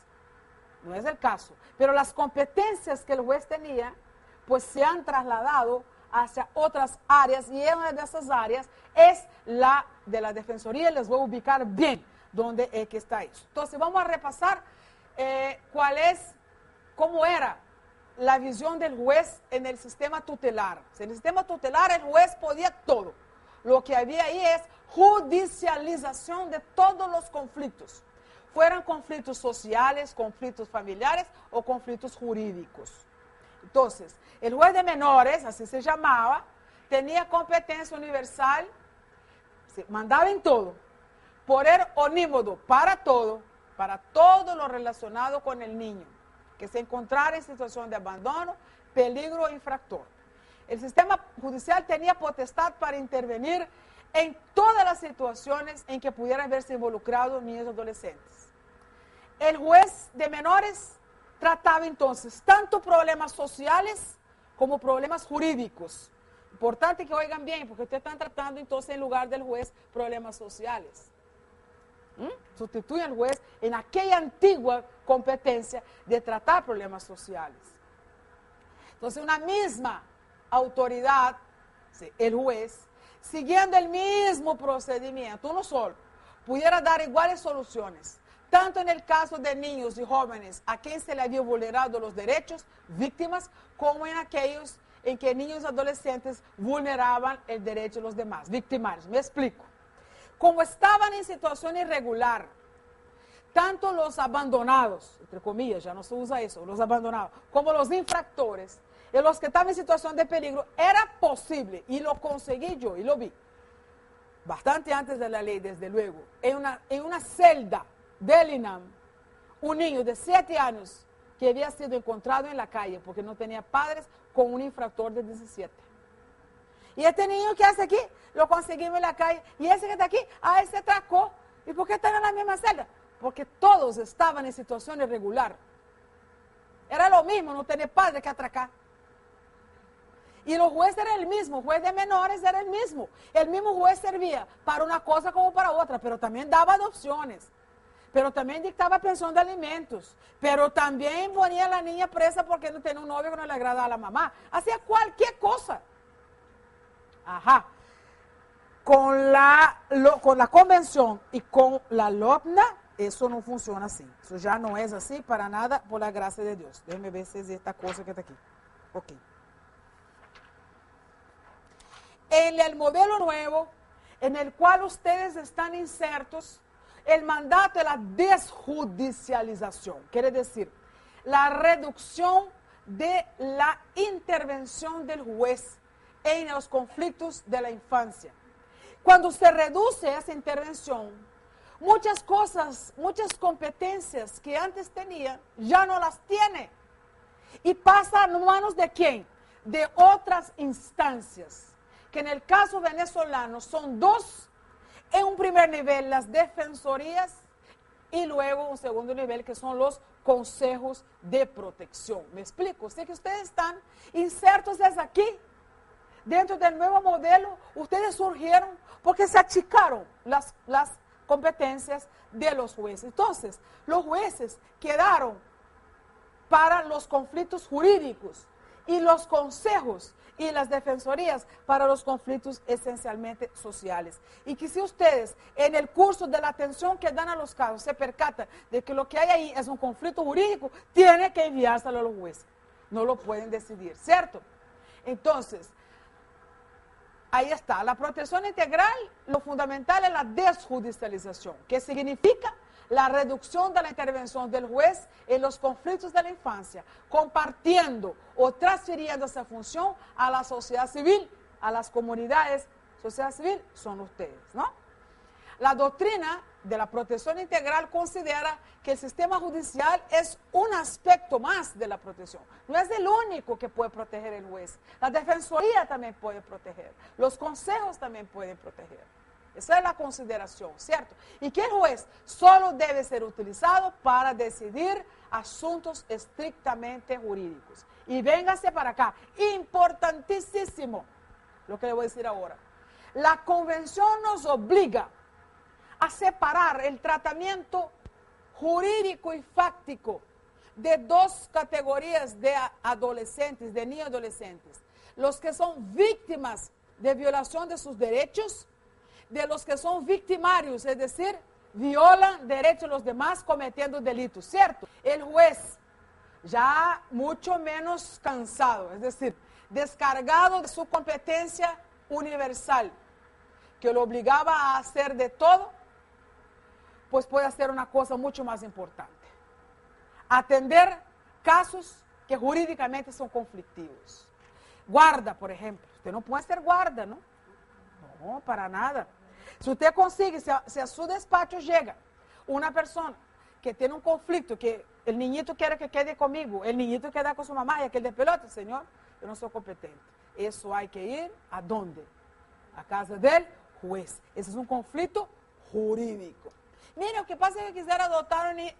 Speaker 1: no es el caso. Pero las competencias que el juez tenía, pues se han trasladado hacia otras áreas, y una de esas áreas es la de la defensoría. Les voy a ubicar bien dónde es que está eso. Entonces vamos a repasar cómo era la visión del juez en el sistema tutelar. En el sistema tutelar el juez podía todo. Lo que había ahí es judicialización de todos los conflictos, fueran conflictos sociales, conflictos familiares o conflictos jurídicos. Entonces, el juez de menores, así se llamaba, tenía competencia universal, se mandaba en todo, poder onímodo para todo lo relacionado con el niño que se encontrara en situación de abandono, peligro o infractor. El sistema judicial tenía potestad para intervenir en todas las situaciones en que pudieran verse involucrados niños y adolescentes. El juez de menores trataba entonces tanto problemas sociales como problemas jurídicos. Importante que oigan bien, porque ustedes están tratando entonces en lugar del juez problemas sociales. Sustituye al juez en aquella antigua competencia de tratar problemas sociales. Entonces una misma autoridad, el juez, siguiendo el mismo procedimiento, uno solo, pudiera dar iguales soluciones, tanto en el caso de niños y jóvenes a quien se le había vulnerado los derechos, víctimas, como en aquellos en que niños y adolescentes vulneraban el derecho de los demás, victimarios. Me explico. Como estaban en situación irregular, tanto los abandonados, entre comillas, ya no se usa eso, los abandonados, como los infractores, y los que estaban en situación de peligro, era posible, y lo conseguí yo, y lo vi, bastante antes de la ley, desde luego, en una celda del INAM, un niño de 7 años que había sido encontrado en la calle porque no tenía padres, con un infractor de 17. Y este niño que hace aquí, lo conseguimos en la calle. Y ese que está aquí, ese atracó. ¿Y por qué están en la misma celda? Porque todos estaban en situación irregular. Era lo mismo no tener padre que atracar. Y los jueces eran el mismo, juez de menores era el mismo. El mismo juez servía para una cosa como para otra, pero también daba adopciones. Pero también dictaba pensión de alimentos. Pero también ponía a la niña presa porque no tenía un novio que no le agradaba a la mamá. Hacía cualquier cosa. Ajá. Con la convención y con la LOPNA, eso no funciona así. Eso ya no es así para nada, por la gracia de Dios. Déjenme ver si es esta cosa que está aquí. Ok. En el modelo nuevo, en el cual ustedes están insertos, el mandato es la desjudicialización. Quiere decir, la reducción de la intervención del juez en los conflictos de la infancia. Cuando se reduce esa intervención, muchas cosas, muchas competencias que antes tenía, ya no las tiene. Y pasa a manos de ¿quién? De otras instancias, que en el caso venezolano son 2. En un primer nivel, las defensorías, y luego un segundo nivel, que son los consejos de protección. ¿Me explico? Sé que ustedes están insertos desde aquí. Dentro del nuevo modelo, ustedes surgieron porque se achicaron las competencias de los jueces. Entonces, los jueces quedaron para los conflictos jurídicos y los consejos y las defensorías para los conflictos esencialmente sociales. Y que si ustedes en el curso de la atención que dan a los casos se percatan de que lo que hay ahí es un conflicto jurídico, tiene que enviárselo a los jueces. No lo pueden decidir, ¿cierto? Entonces, ahí está, la protección integral, lo fundamental es la desjudicialización, que significa la reducción de la intervención del juez en los conflictos de la infancia, compartiendo o transfiriendo esa función a la sociedad civil, a las comunidades. Sociedad civil son ustedes, ¿no? La doctrina de la protección integral considera que el sistema judicial es un aspecto más de la protección. No es el único que puede proteger el juez. La defensoría también puede proteger. Los consejos también pueden proteger. Esa es la consideración, ¿cierto? Y que el juez solo debe ser utilizado para decidir asuntos estrictamente jurídicos. Y véngase para acá, importantísimo lo que le voy a decir ahora. La convención nos obliga a separar el tratamiento jurídico y fáctico de dos categorías de adolescentes, de niños adolescentes. Los que son víctimas de violación de sus derechos, de los que son victimarios, es decir, violan derechos de los demás cometiendo delitos, ¿cierto? El juez, ya mucho menos cansado, es decir, descargado de su competencia universal, que lo obligaba a hacer de todo, pues puede hacer una cosa mucho más importante: atender casos que jurídicamente son conflictivos. Guarda, por ejemplo. Usted no puede ser guarda, ¿no? No, para nada. Si usted consigue, si a su despacho llega una persona que tiene un conflicto, que el niñito quiere que quede conmigo, el niñito queda con su mamá y aquel de pelota, señor, yo no soy competente. Eso hay que ir, ¿a dónde? A casa del juez. Ese es un conflicto jurídico. Mire, lo que pasa es que quisiera adoptar un niño.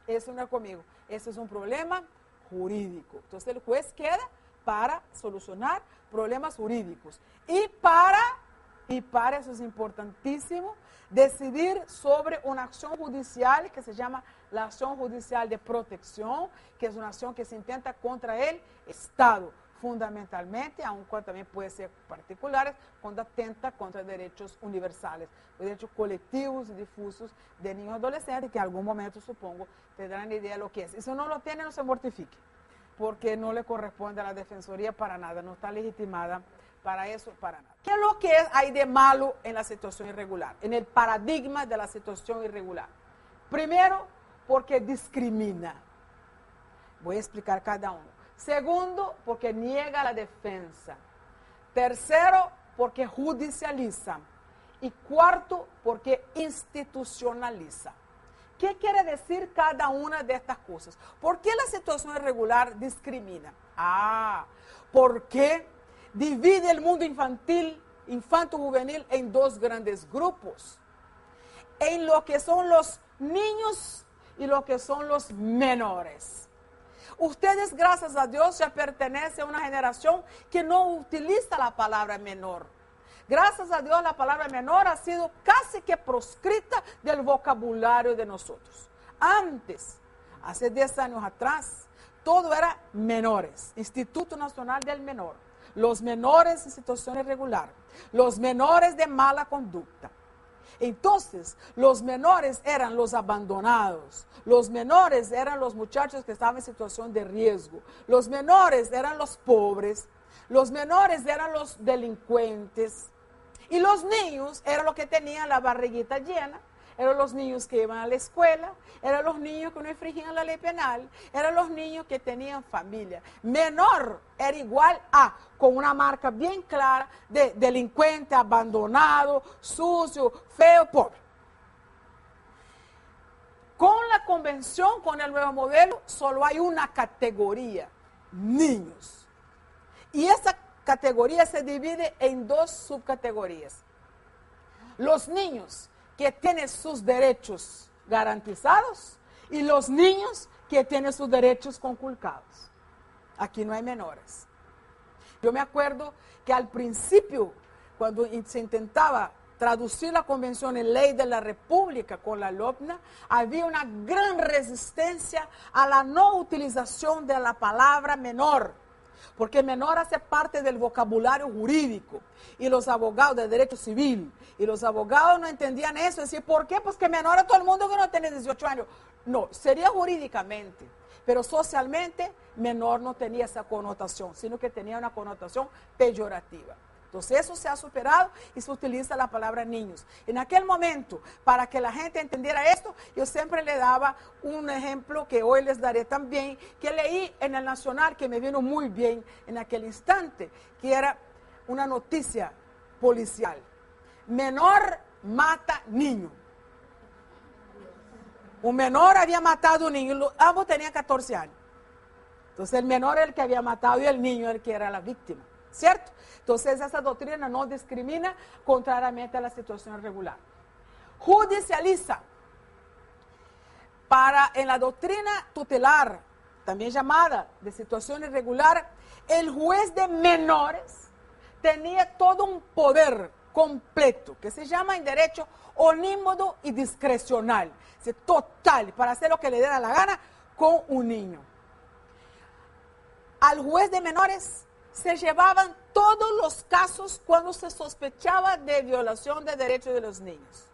Speaker 1: Eso no es conmigo. Eso es un problema jurídico. Entonces el juez queda para solucionar problemas jurídicos. Y para eso es importantísimo, decidir sobre una acción judicial que se llama la acción judicial de protección, que es una acción que se intenta contra el Estado, fundamentalmente, aun cuando también puede ser particulares, cuando atenta contra derechos universales, derechos colectivos y difusos de niños y adolescentes, que en algún momento, supongo, tendrán idea de lo que es. Y si no lo tiene, no se mortifique, porque no le corresponde a la Defensoría para nada, no está legitimada para eso, para nada. ¿Qué es lo que hay de malo en la situación irregular, en el paradigma de la situación irregular? Primero, porque discrimina. Voy a explicar cada uno. Segundo, porque niega la defensa. Tercero, porque judicializa. Y cuarto, porque institucionaliza. ¿Qué quiere decir cada una de estas cosas? ¿Por qué la situación irregular discrimina? Porque divide el mundo infanto-juvenil en dos grandes grupos. En lo que son los niños y lo que son los menores. Ustedes, gracias a Dios, ya pertenecen a una generación que no utiliza la palabra menor. Gracias a Dios, la palabra menor ha sido casi que proscrita del vocabulario de nosotros. Antes, hace 10 años atrás, todo era menores. Instituto Nacional del Menor. Los menores en situación irregular. Los menores de mala conducta. Entonces, los menores eran los abandonados, los menores eran los muchachos que estaban en situación de riesgo, los menores eran los pobres, los menores eran los delincuentes y los niños eran los que tenían la barriguita llena, eran los niños que iban a la escuela, eran los niños que no infringían la ley penal, eran los niños que tenían familia. Menor era igual a, con una marca bien clara, de delincuente, abandonado, sucio, feo, pobre. Con la convención, con el nuevo modelo, solo hay una categoría, niños. Y esa categoría se divide en dos subcategorías. Los niños que tienen sus derechos garantizados y los niños que tienen sus derechos conculcados. Aquí no hay menores. Yo me acuerdo que al principio, cuando se intentaba traducir la convención en ley de la República con la LOPNA, había una gran resistencia a la no utilización de la palabra menor. Porque menor hace parte del vocabulario jurídico y los abogados de derecho civil y los abogados no entendían eso. Decían, ¿por qué? Pues que menor a todo el mundo que no tiene 18 años. No, sería jurídicamente, pero socialmente menor no tenía esa connotación, sino que tenía una connotación peyorativa. Entonces eso se ha superado y se utiliza la palabra niños. En aquel momento, para que la gente entendiera esto, yo siempre le daba un ejemplo que hoy les daré también, que leí en el Nacional, que me vino muy bien en aquel instante, que era una noticia policial. Menor mata niño. Un menor había matado a un niño, ambos tenían 14 años. Entonces el menor era el que había matado y el niño el que era la víctima, ¿cierto? Entonces esa doctrina no discrimina contrariamente a la situación regular. Judicializa. En la doctrina tutelar, también llamada de situación irregular, el juez de menores tenía todo un poder completo, que se llama en derecho onímodo y discrecional, es total, para hacer lo que le diera la gana con un niño. Al juez de menores se llevaban todos los casos cuando se sospechaba de violación de derechos de los niños.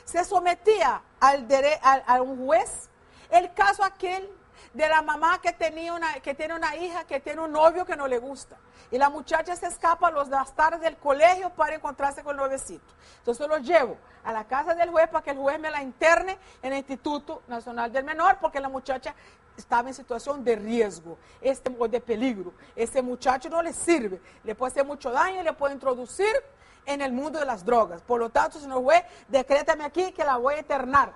Speaker 1: Se sometía a un juez el caso aquel de la mamá que tiene una hija que tiene un novio que no le gusta. Y la muchacha se escapa las tardes del colegio para encontrarse con el novecito. Entonces lo llevo a la casa del juez para que el juez me la interne en el Instituto Nacional del Menor, porque la muchacha estaba en situación de riesgo, o de peligro. Ese muchacho no le sirve, le puede hacer mucho daño y le puede introducir en el mundo de las drogas. Por lo tanto, señor juez, decrétame aquí que la voy a internar.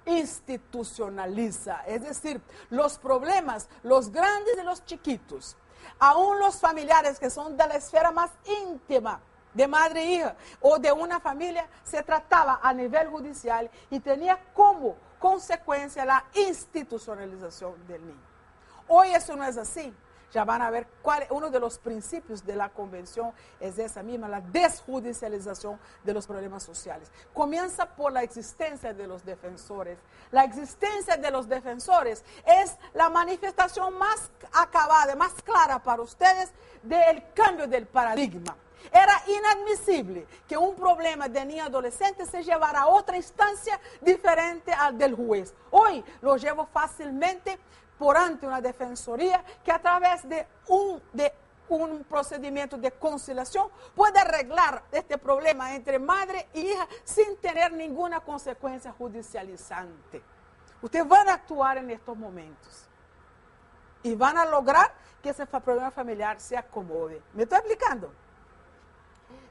Speaker 1: Institucionaliza, es decir, los problemas, los grandes y los chiquitos, aún los familiares que son de la esfera más íntima de madre e hija o de una familia, se trataba a nivel judicial y tenía como consecuencia la institucionalización del niño. Hoy eso no es así. Ya van a ver uno de los principios de la convención es esa misma, la desjudicialización de los problemas sociales. Comienza por la existencia de los defensores. La existencia de los defensores es la manifestación más acabada, más clara para ustedes del cambio del paradigma. Era inadmisible que un problema de niño adolescente se llevara a otra instancia diferente al del juez. Hoy lo llevo fácilmente por ante una defensoría que a través de un procedimiento de conciliación puede arreglar este problema entre madre e hija sin tener ninguna consecuencia judicializante. Ustedes van a actuar en estos momentos y van a lograr que ese problema familiar se acomode. ¿Me estoy explicando?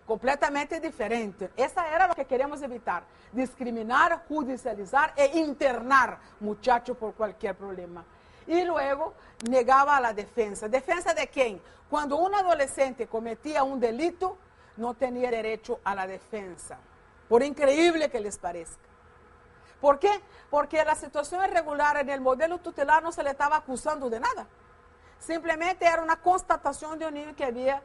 Speaker 1: Completamente diferente. Esa era lo que queremos evitar. Discriminar, judicializar e internar muchachos por cualquier problema. Y luego negaba a la defensa. ¿Defensa de quién? Cuando un adolescente cometía un delito, no tenía derecho a la defensa. Por increíble que les parezca. ¿Por qué? Porque la situación irregular en el modelo tutelar no se le estaba acusando de nada. Simplemente era una constatación de un niño que había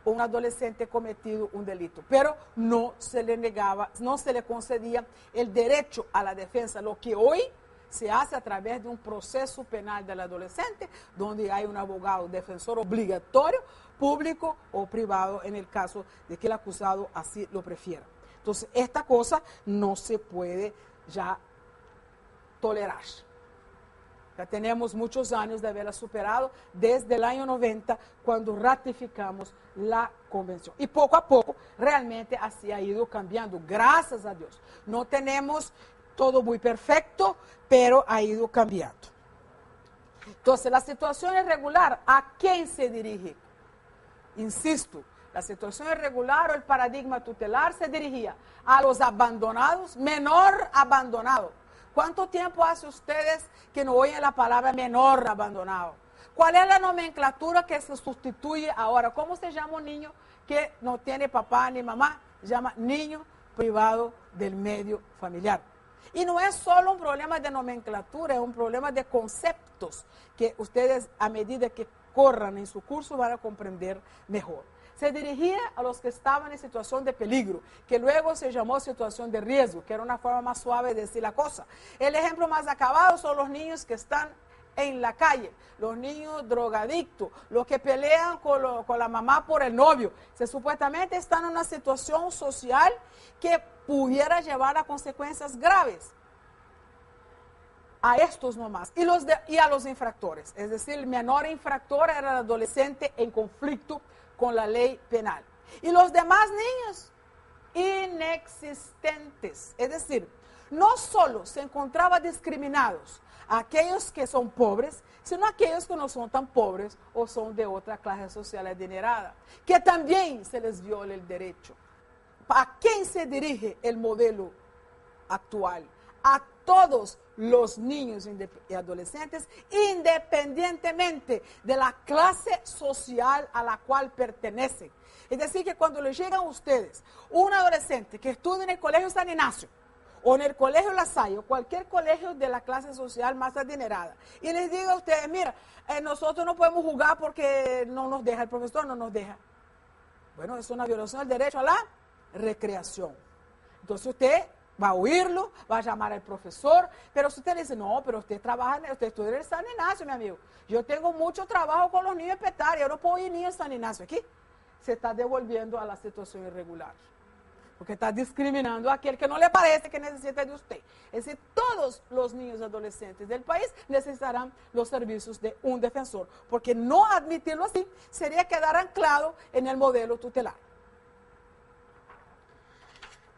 Speaker 1: un adolescente cometido un delito. Pero no se le negaba, no se le concedía el derecho a la defensa, lo que hoy se hace a través de un proceso penal del adolescente, donde hay un abogado defensor obligatorio, público o privado, en el caso de que el acusado así lo prefiera. Entonces, esta cosa no se puede ya tolerar. Ya tenemos muchos años de haberla superado desde el año 90, cuando ratificamos la convención. Y poco a poco, realmente así ha ido cambiando, gracias a Dios. No tenemos todo muy perfecto, pero ha ido cambiando. Entonces, la situación irregular, ¿a quién se dirige? Insisto, la situación irregular o el paradigma tutelar se dirigía a los abandonados, menor abandonado. ¿Cuánto tiempo hace ustedes que no oyen la palabra menor abandonado? ¿Cuál es la nomenclatura que se sustituye ahora? ¿Cómo se llama un niño que no tiene papá ni mamá? Se llama niño privado del medio familiar. Y no es solo un problema de nomenclatura, es un problema de conceptos que ustedes, a medida que corran en su curso, van a comprender mejor. Se dirigía a los que estaban en situación de peligro, que luego se llamó situación de riesgo, que era una forma más suave de decir la cosa. El ejemplo más acabado son los niños que están en la calle, los niños drogadictos, los que pelean con la mamá por el novio. Supuestamente están en una situación social que pudiera llevar a consecuencias graves. A estos nomás. Y a los infractores. Es decir, el menor infractor era el adolescente en conflicto con la ley penal. Y los demás niños, inexistentes. Es decir, no solo se encontraba discriminados aquellos que son pobres, sino aquellos que no son tan pobres o son de otra clase social adinerada, que también se les viola el derecho. ¿A quién se dirige el modelo actual? A todos los niños y adolescentes, independientemente de la clase social a la cual pertenecen. Es decir, que cuando les llegan a ustedes un adolescente que estudia en el Colegio San Ignacio o en el Colegio La Salle o cualquier colegio de la clase social más adinerada y les diga a ustedes, mira, nosotros no podemos jugar porque no nos deja, el profesor no nos deja. Bueno, es una violación del derecho a la recreación. Entonces usted va a oírlo, va a llamar al profesor, pero si usted dice, no, pero usted trabaja, usted estudia en el San Ignacio, mi amigo. Yo tengo mucho trabajo con los niños petarios, yo no puedo ir ni al San Ignacio aquí. Se está devolviendo a la situación irregular. Porque está discriminando a aquel que no le parece que necesita de usted. Es decir, todos los niños y adolescentes del país necesitarán los servicios de un defensor. Porque no admitirlo así sería quedar anclado en el modelo tutelar.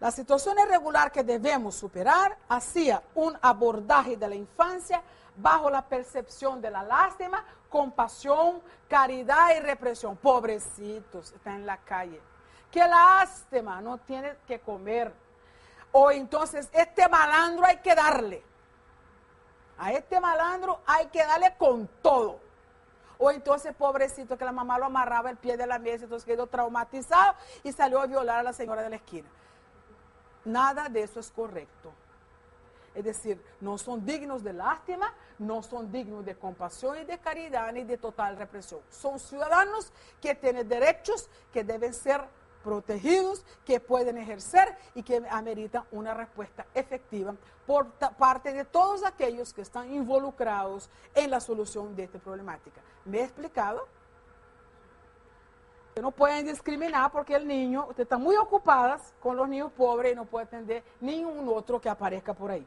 Speaker 1: La situación irregular que debemos superar hacía un abordaje de la infancia bajo la percepción de la lástima, compasión, caridad y represión. Pobrecitos, están en la calle. Qué lástima, no tiene que comer. O entonces, este malandro hay que darle. A este malandro hay que darle con todo. O entonces, pobrecito, que la mamá lo amarraba el pie de la mesa, entonces quedó traumatizado y salió a violar a la señora de la esquina. Nada de eso es correcto. Es decir, no son dignos de lástima, no son dignos de compasión y de caridad ni de total represión. Son ciudadanos que tienen derechos que deben ser protegidos, que pueden ejercer y que ameritan una respuesta efectiva por parte de todos aquellos que están involucrados en la solución de esta problemática. ¿Me he explicado? No pueden discriminar porque el niño, usted está muy ocupadas con los niños pobres y no puede atender ningún otro que aparezca por ahí.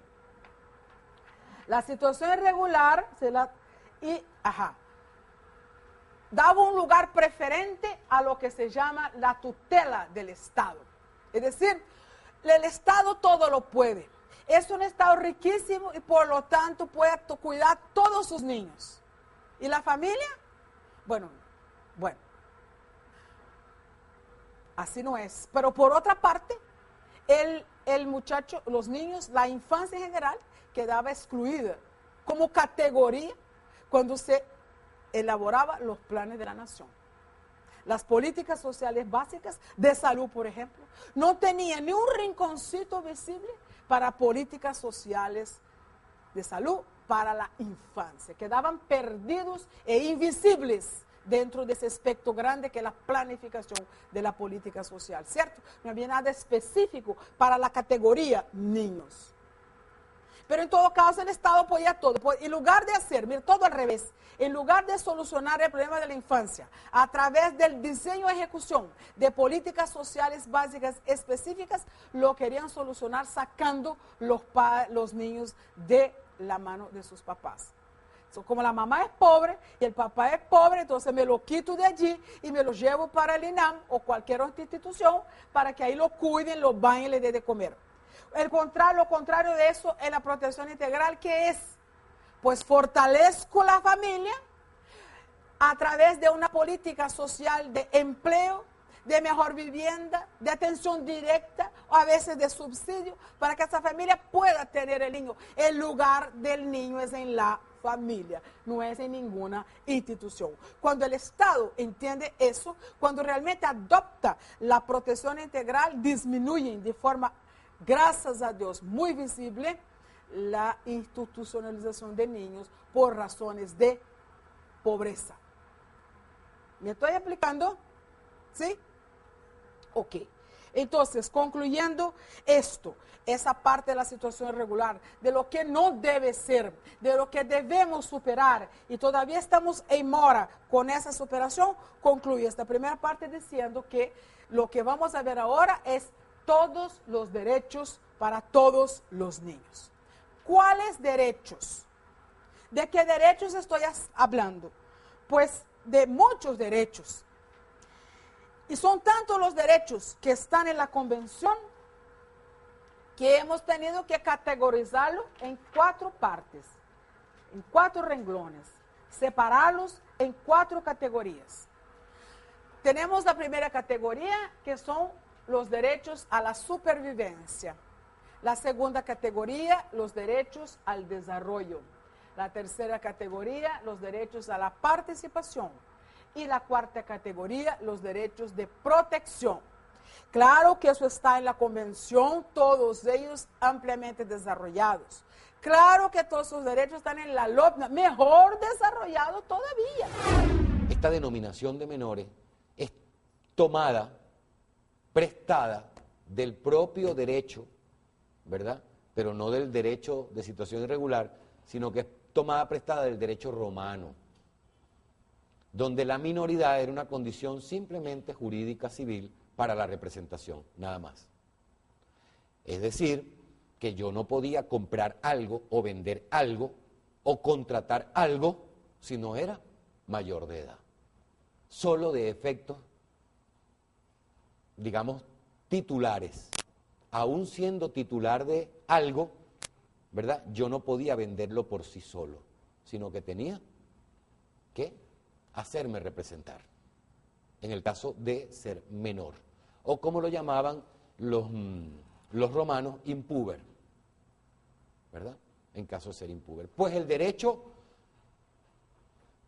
Speaker 1: La situación irregular daba un lugar preferente a lo que se llama la tutela del Estado. Es decir, el Estado todo lo puede. Es un Estado riquísimo y por lo tanto puede cuidar a todos sus niños. ¿Y la familia? Bueno. Así no es. Pero por otra parte, el muchacho, los niños, la infancia en general, quedaba excluida como categoría cuando se elaboraba los planes de la nación. Las políticas sociales básicas de salud, por ejemplo, no tenían ni un rinconcito visible para políticas sociales de salud para la infancia. Quedaban perdidos e invisibles dentro de ese aspecto grande que es la planificación de la política social, ¿cierto? No había nada específico para la categoría niños. Pero en todo caso el Estado apoya todo. En lugar de hacer, mira, todo al revés, en lugar de solucionar el problema de la infancia a través del diseño y ejecución de políticas sociales básicas específicas, lo querían solucionar sacando los niños de la mano de sus papás. Como la mamá es pobre y el papá es pobre, entonces me lo quito de allí y me lo llevo para el INAM o cualquier otra institución para que ahí lo cuiden, lo bañen y le den de comer. Lo contrario de eso es la protección integral, que es, pues fortalezco la familia a través de una política social de empleo, de mejor vivienda, de atención directa o a veces de subsidio para que esa familia pueda tener el niño. El lugar del niño es en la familia, no es en ninguna institución. Cuando el Estado entiende eso, cuando realmente adopta la protección integral, disminuyen de forma, gracias a Dios, muy visible la institucionalización de niños por razones de pobreza. ¿Me estoy explicando? ¿Sí? Ok. Entonces, concluyendo esto, esa parte de la situación irregular, de lo que no debe ser, de lo que debemos superar, y todavía estamos en mora con esa superación, concluye esta primera parte diciendo que lo que vamos a ver ahora es todos los derechos para todos los niños. ¿Cuáles derechos? ¿De qué derechos estoy hablando? Pues de muchos derechos. Y son tantos los derechos que están en la convención que hemos tenido que categorizarlo en 4 partes, en 4 renglones, separarlos en 4 categorías. Tenemos la primera categoría, que son los derechos a la supervivencia, La segunda categoría, los derechos al desarrollo. La tercera categoría, los derechos a la participación. Y la cuarta categoría, los derechos de protección. Claro que eso está en la convención, todos ellos ampliamente desarrollados. Claro que todos esos derechos están en la LOPNA, mejor desarrollado todavía.
Speaker 2: Esta denominación de menores es tomada, prestada del propio derecho, ¿verdad? Pero no del derecho de situación irregular, sino que es tomada prestada del derecho romano, donde la minoridad era una condición simplemente jurídica civil para la representación, nada más. Es decir, que yo no podía comprar algo o vender algo o contratar algo si no era mayor de edad. Solo de efectos, digamos, titulares. Aún siendo titular de algo, ¿verdad? Yo no podía venderlo por sí solo, sino que tenía que hacerme representar, en el caso de ser menor, o como lo llamaban los romanos, impuber, ¿verdad? En caso de ser impuber. Pues el derecho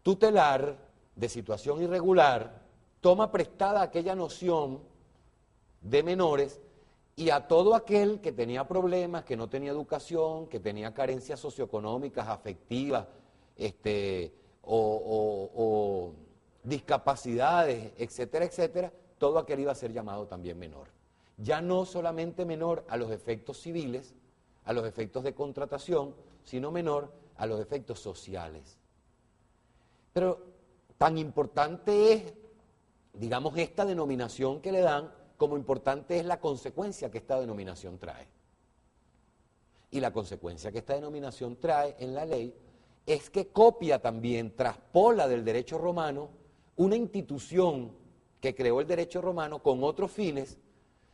Speaker 2: tutelar de situación irregular toma prestada aquella noción de menores y a todo aquel que tenía problemas, que no tenía educación, que tenía carencias socioeconómicas, afectivas, o discapacidades, etcétera, etcétera, todo aquel iba a ser llamado también menor. Ya no solamente menor a los efectos civiles, a los efectos de contratación, sino menor a los efectos sociales. Pero tan importante es, digamos, esta denominación que le dan, como importante es la consecuencia que esta denominación trae. Y la consecuencia que esta denominación trae en la ley es que copia también, traspola del derecho romano, una institución que creó el derecho romano con otros fines,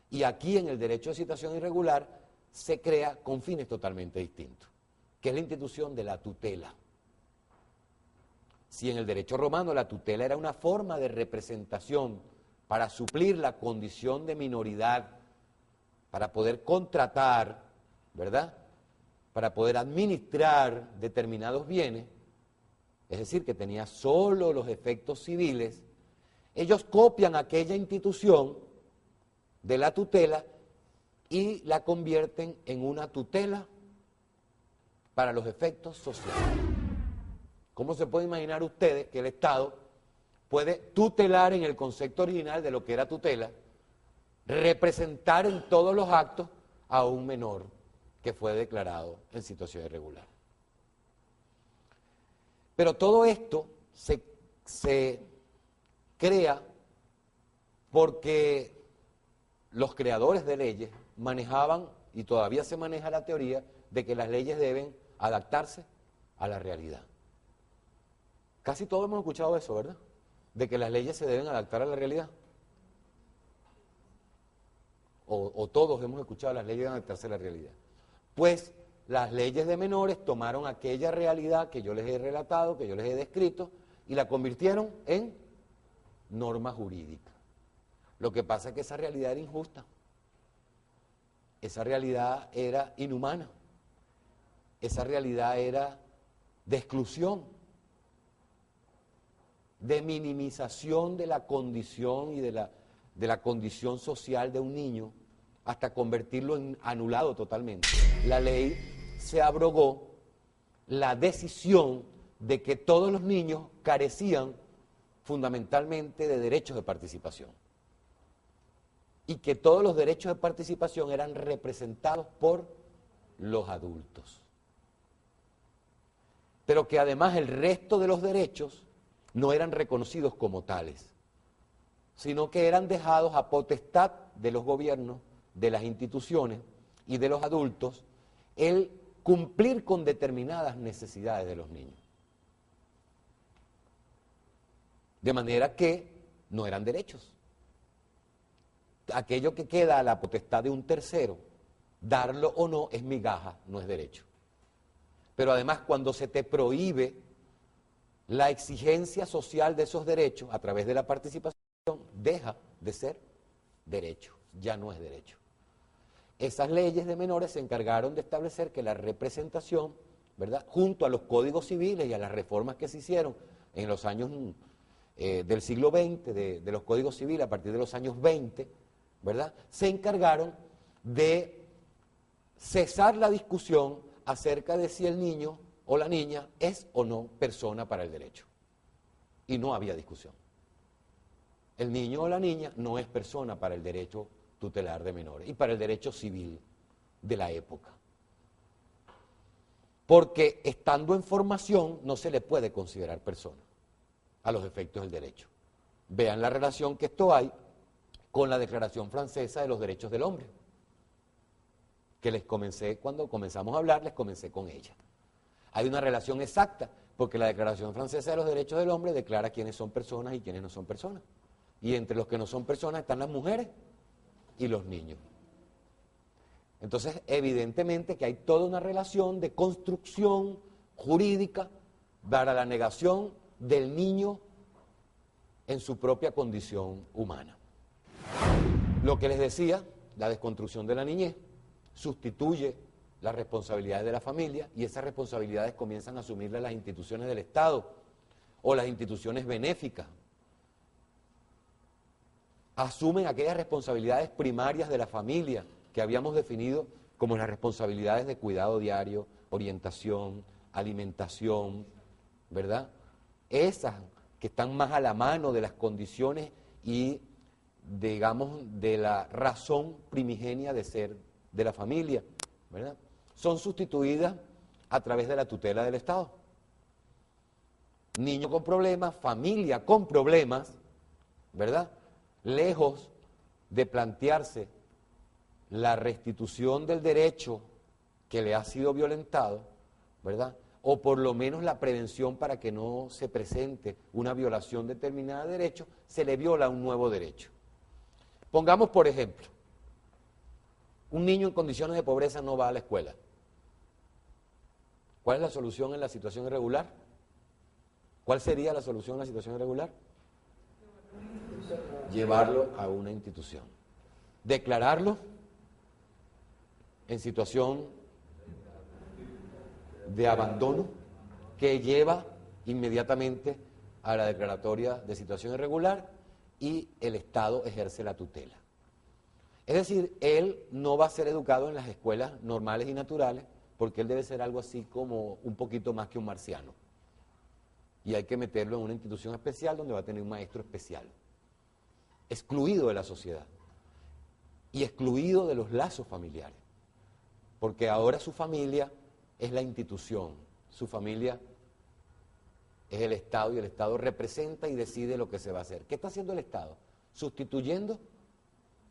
Speaker 2: y aquí en el derecho de situación irregular se crea con fines totalmente distintos, que es la institución de la tutela. Si en el derecho romano la tutela era una forma de representación para suplir la condición de minoridad, para poder contratar, ¿verdad?, para poder administrar determinados bienes, es decir, que tenía solo los efectos civiles, ellos copian aquella institución de la tutela y la convierten en una tutela para los efectos sociales. ¿Cómo se puede imaginar ustedes que el Estado puede tutelar en el concepto original de lo que era tutela, representar en todos los actos a un menor que fue declarado en situación irregular? Pero todo esto se crea porque los creadores de leyes manejaban, y todavía se maneja la teoría, de que las leyes deben adaptarse a la realidad. Casi todos hemos escuchado eso, ¿verdad? De que las leyes se deben adaptar a la realidad. O todos hemos escuchado las leyes deben adaptarse a la realidad. Pues las leyes de menores tomaron aquella realidad que yo les he relatado, que yo les he descrito, y la convirtieron en norma jurídica. Lo que pasa es que esa realidad era injusta. Esa realidad era inhumana. Esa realidad era de exclusión, de minimización de la condición y de la condición social de un niño, hasta convertirlo en anulado totalmente. La ley se abrogó la decisión de que todos los niños carecían fundamentalmente de derechos de participación y que todos los derechos de participación eran representados por los adultos. Pero que además el resto de los derechos no eran reconocidos como tales, sino que eran dejados a potestad de los gobiernos, de las instituciones y de los adultos, el cumplir con determinadas necesidades de los niños. De manera que no eran derechos. Aquello que queda a la potestad de un tercero, darlo o no es migaja, no es derecho. Pero además, cuando se te prohíbe la exigencia social de esos derechos a través de la participación, deja de ser derecho, ya no es derecho. esas leyes de menores se encargaron de establecer que la representación, ¿verdad?, junto a los códigos civiles y a las reformas que se hicieron en los años del siglo XX, de los códigos civiles a partir de los años 20, ¿verdad?, se encargaron de cesar la discusión acerca de si el niño o la niña es o no persona para el derecho. Y no había discusión. El niño o la niña no es persona para el derecho tutelar de menores y para el derecho civil de la época. Porque estando en formación no se le puede considerar persona a los efectos del derecho. Vean la relación que esto hay con la Declaración Francesa de los Derechos del Hombre, que les comencé, cuando comenzamos a hablar, les comencé con ella. Hay una relación exacta, porque la Declaración Francesa de los Derechos del Hombre declara quiénes son personas y quiénes no son personas. Y entre los que no son personas están las mujeres y los niños. Entonces, evidentemente que hay toda una relación de construcción jurídica para la negación del niño en su propia condición humana. Lo que les decía, la desconstrucción de la niñez sustituye las responsabilidades de la familia y esas responsabilidades comienzan a asumirlas las instituciones del Estado o las instituciones benéficas. Asumen aquellas responsabilidades primarias de la familia que habíamos definido como las responsabilidades de cuidado diario, orientación, alimentación, ¿verdad? Esas que están más a la mano de las condiciones y, digamos, de la razón primigenia de ser de la familia, ¿verdad? Son sustituidas a través de la tutela del Estado. Niño con problemas, familia con problemas, ¿verdad?, lejos de plantearse la restitución del derecho que le ha sido violentado, ¿verdad?, o por lo menos la prevención para que no se presente una violación determinada de derecho, se le viola un nuevo derecho. Pongamos, por ejemplo, un niño en condiciones de pobreza no va a la escuela. ¿Cuál es la solución en la situación irregular? ¿Cuál sería la solución en la situación irregular? Llevarlo a una institución. Declararlo en situación de abandono que lleva inmediatamente a la declaratoria de situación irregular y el Estado ejerce la tutela. Es decir, él no va a ser educado en las escuelas normales y naturales porque él debe ser algo así como un poquito más que un marciano. Y hay que meterlo en una institución especial donde va a tener un maestro especial. Excluido de la sociedad y excluido de los lazos familiares, porque ahora su familia es la institución, su familia es el Estado y el Estado representa y decide lo que se va a hacer. ¿Qué está haciendo el Estado? Sustituyendo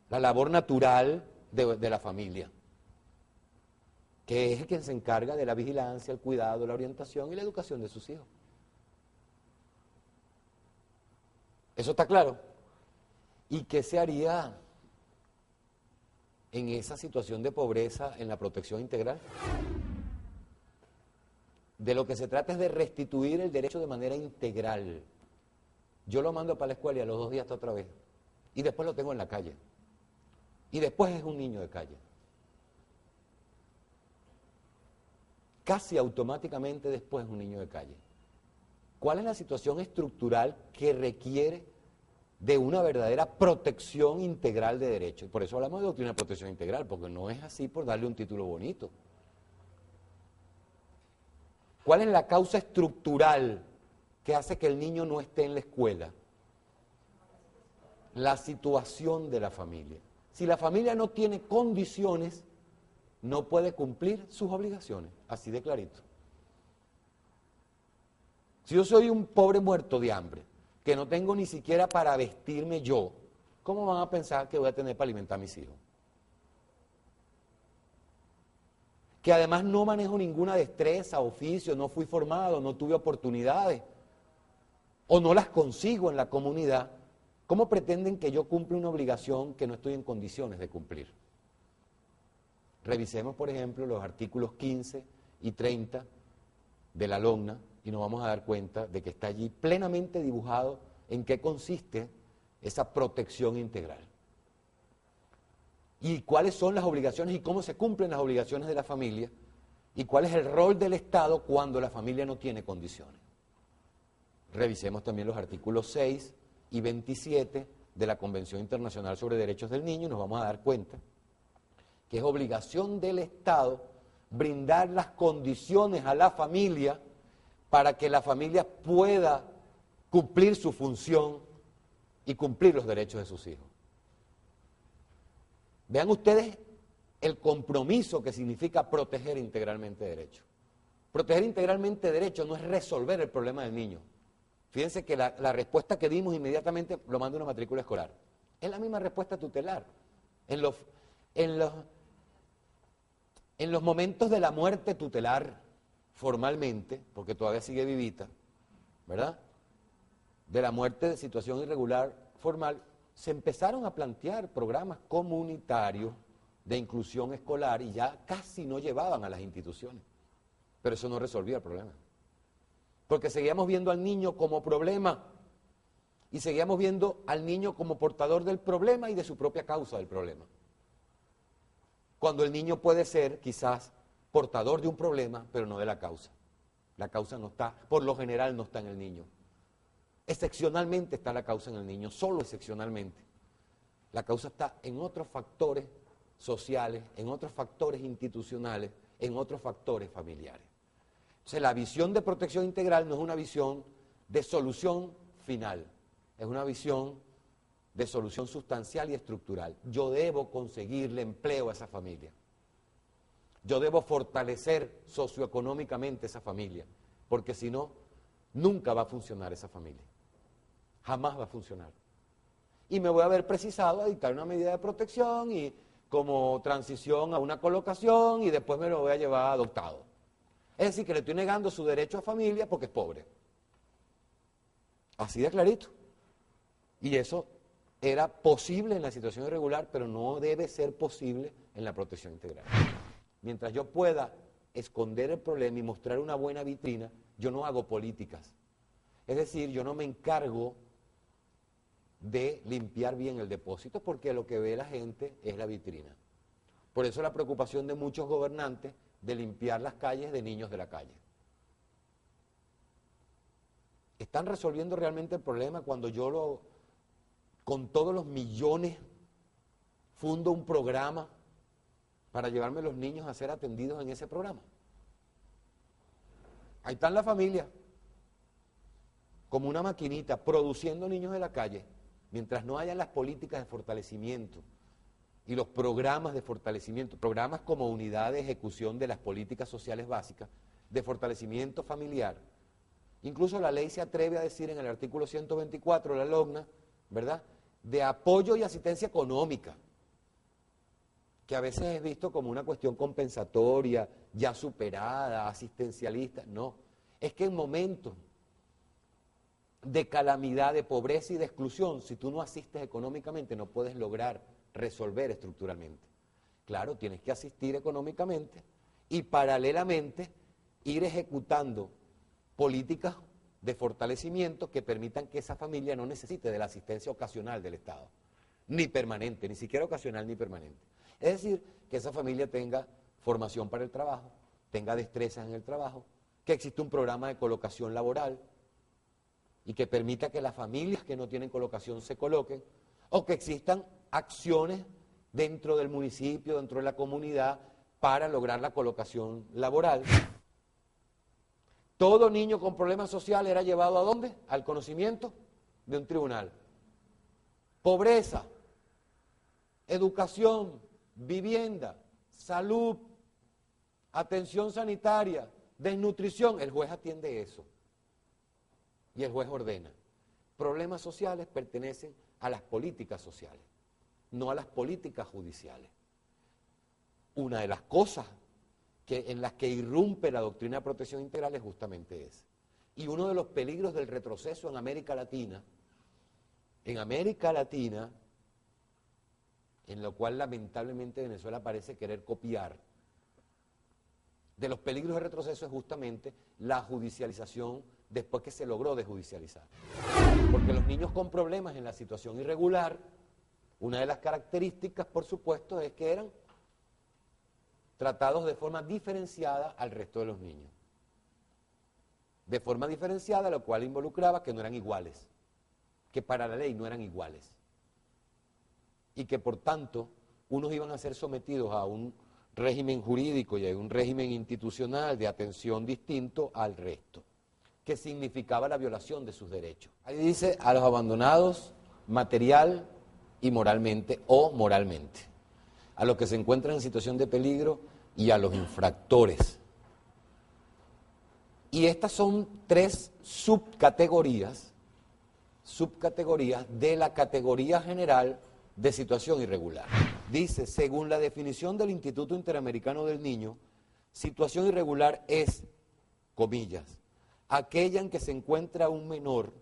Speaker 2: la labor natural de la familia, que es quien se encarga de la vigilancia, el cuidado, la orientación y la educación de sus hijos. ¿Eso está claro? ¿Y qué se haría en esa situación de pobreza en la protección integral? De lo que se trata es de restituir el derecho de manera integral. Yo lo mando para la escuela y a los 2 días está otra vez. Y después lo tengo en la calle. Y después es un niño de calle. Casi automáticamente después es un niño de calle. ¿Cuál es la situación estructural que requiere de una verdadera protección integral de derechos? Por eso hablamos de doctrina de protección integral, porque no es así por darle un título bonito. ¿Cuál es la causa estructural que hace que el niño no esté en la escuela? La situación de la familia. Si la familia no tiene condiciones, no puede cumplir sus obligaciones, así de clarito. Si yo soy un pobre muerto de hambre, que no tengo ni siquiera para vestirme yo, ¿cómo van a pensar que voy a tener para alimentar a mis hijos? Que además no manejo ninguna destreza, oficio, no fui formado, no tuve oportunidades, o no las consigo en la comunidad, ¿cómo pretenden que yo cumpla una obligación que no estoy en condiciones de cumplir? Revisemos, por ejemplo, los artículos 15 y 30 de la LOGNA, y nos vamos a dar cuenta de que está allí plenamente dibujado en qué consiste esa protección integral. y cuáles son las obligaciones y cómo se cumplen las obligaciones de la familia y cuál es el rol del Estado cuando la familia no tiene condiciones. Revisemos también los artículos 6 y 27 de la Convención Internacional sobre Derechos del Niño y nos vamos a dar cuenta que es obligación del Estado brindar las condiciones a la familia para que la familia pueda cumplir su función y cumplir los derechos de sus hijos. Vean ustedes el compromiso que significa proteger integralmente derechos. Proteger integralmente derechos no es resolver el problema del niño. Fíjense que la respuesta que dimos inmediatamente lo manda una matrícula escolar. Es la misma respuesta tutelar. En los momentos de la muerte tutelar, formalmente, porque todavía sigue vivita, ¿verdad? De la muerte de situación irregular formal, se empezaron a plantear programas comunitarios de inclusión escolar y ya casi no llevaban a las instituciones. Pero eso no resolvía el problema. Porque seguíamos viendo al niño como problema y seguíamos viendo al niño como portador del problema y de su propia causa del problema. Cuando el niño puede ser quizás portador de un problema, pero no de la causa. La causa no está, por lo general no está en el niño. Excepcionalmente está la causa en el niño, solo excepcionalmente. La causa está en otros factores sociales, en otros factores institucionales, en otros factores familiares. Entonces, la visión de protección integral no es una visión de solución final, es una visión de solución sustancial y estructural. Yo debo conseguirle empleo a esa familia. Yo debo fortalecer socioeconómicamente esa familia, porque si no, nunca va a funcionar esa familia. Jamás va a funcionar. Y me voy a ver precisado a dictar una medida de protección y como transición a una colocación y después me lo voy a llevar adoptado. Es decir, que le estoy negando su derecho a familia porque es pobre. Así de clarito. Y eso era posible en la situación irregular, pero no debe ser posible en la protección integral. Mientras yo pueda esconder el problema y mostrar una buena vitrina, yo no hago políticas. Es decir, yo no me encargo de limpiar bien el depósito porque lo que ve la gente es la vitrina. Por eso la preocupación de muchos gobernantes de limpiar las calles de niños de la calle. ¿Están resolviendo realmente el problema cuando yo con todos los millones fundo un programa para llevarme los niños a ser atendidos en ese programa? Ahí están las familias, como una maquinita, produciendo niños de la calle, mientras no hayan las políticas de fortalecimiento y los programas de fortalecimiento, programas como unidad de ejecución de las políticas sociales básicas, de fortalecimiento familiar. Incluso la ley se atreve a decir en el artículo 124 de la LOGNA, ¿verdad?, de apoyo y asistencia económica, que a veces es visto como una cuestión compensatoria, ya superada, asistencialista. No, es que en momentos de calamidad, de pobreza y de exclusión, si tú no asistes económicamente, no puedes lograr resolver estructuralmente. Claro, tienes que asistir económicamente y paralelamente ir ejecutando políticas de fortalecimiento que permitan que esa familia no necesite de la asistencia ocasional del Estado, ni permanente, ni siquiera ocasional ni permanente. Es decir, que esa familia tenga formación para el trabajo, tenga destrezas en el trabajo, que exista un programa de colocación laboral y que permita que las familias que no tienen colocación se coloquen, o que existan acciones dentro del municipio, dentro de la comunidad, para lograr la colocación laboral. Todo niño con problemas sociales era llevado ¿a dónde? Al conocimiento de un tribunal. Pobreza, educación, vivienda, salud, atención sanitaria, desnutrición. El juez atiende eso. Y el juez ordena. Problemas sociales pertenecen a las políticas sociales, no a las políticas judiciales. Una de las cosas en las que irrumpe la doctrina de protección integral es justamente esa. Y uno de los peligros del retroceso en América Latina, en lo cual lamentablemente Venezuela parece querer copiar, de los peligros del retroceso es justamente la judicialización después que se logró desjudicializar. Porque los niños con problemas en la situación irregular Una de las características, por supuesto, es que eran tratados de forma diferenciada al resto de los niños. De forma diferenciada, lo cual involucraba que no eran iguales, que para la ley no eran iguales. Y que por tanto, unos iban a ser sometidos a un régimen jurídico y a un régimen institucional de atención distinto al resto, que significaba la violación de sus derechos. Ahí dice a los abandonados material y moralmente o moralmente, a los que se encuentran en situación de peligro y a los infractores. Y estas son 3 subcategorías de la categoría general de situación irregular. Dice, según la definición del Instituto Interamericano del Niño, situación irregular es, comillas, aquella en que se encuentra un menor,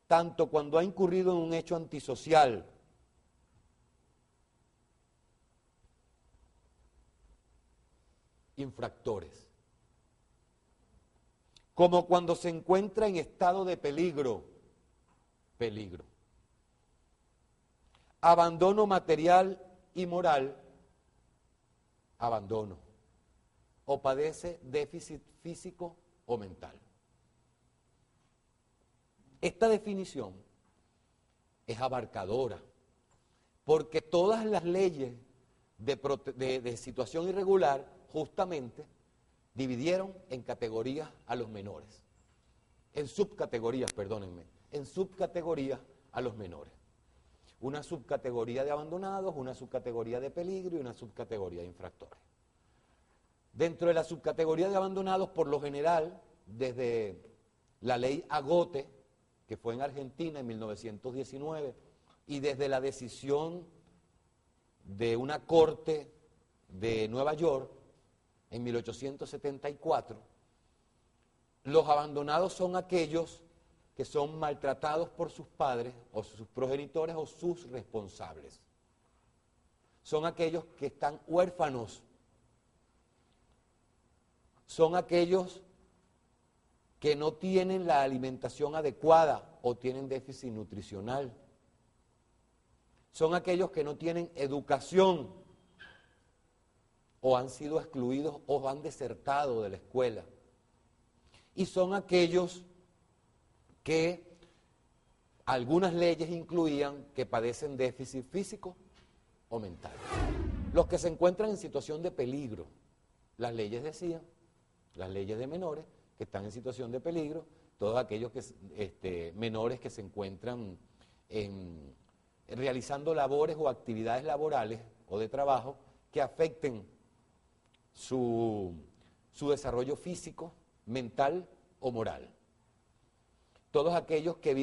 Speaker 2: tanto cuando ha incurrido en un hecho antisocial, infractores, como cuando se encuentra en estado de peligro, abandono material y moral, abandono, o padece déficit físico o mental. Esta definición es abarcadora, porque todas las leyes de situación irregular justamente dividieron en categorías a los menores, en subcategorías a los menores. Una subcategoría de abandonados, una subcategoría de peligro y una subcategoría de infractores. Dentro de la subcategoría de abandonados, por lo general, desde la ley Agote, que fue en Argentina en 1919, y desde la decisión de una corte de Nueva York en 1874, los abandonados son aquellos que son maltratados por sus padres o sus progenitores o sus responsables. Son aquellos que están huérfanos. Son aquellos que no tienen la alimentación adecuada o tienen déficit nutricional. Son aquellos que no tienen educación o han sido excluidos o han desertado de la escuela. Y son aquellos que algunas leyes incluían que padecen déficit físico o mental. Los que se encuentran en situación de peligro, las leyes decían, las leyes de menores que están en situación de peligro, todos aquellos menores que se encuentran realizando labores o actividades laborales o de trabajo que afecten su desarrollo físico, mental o moral. Todos aquellos que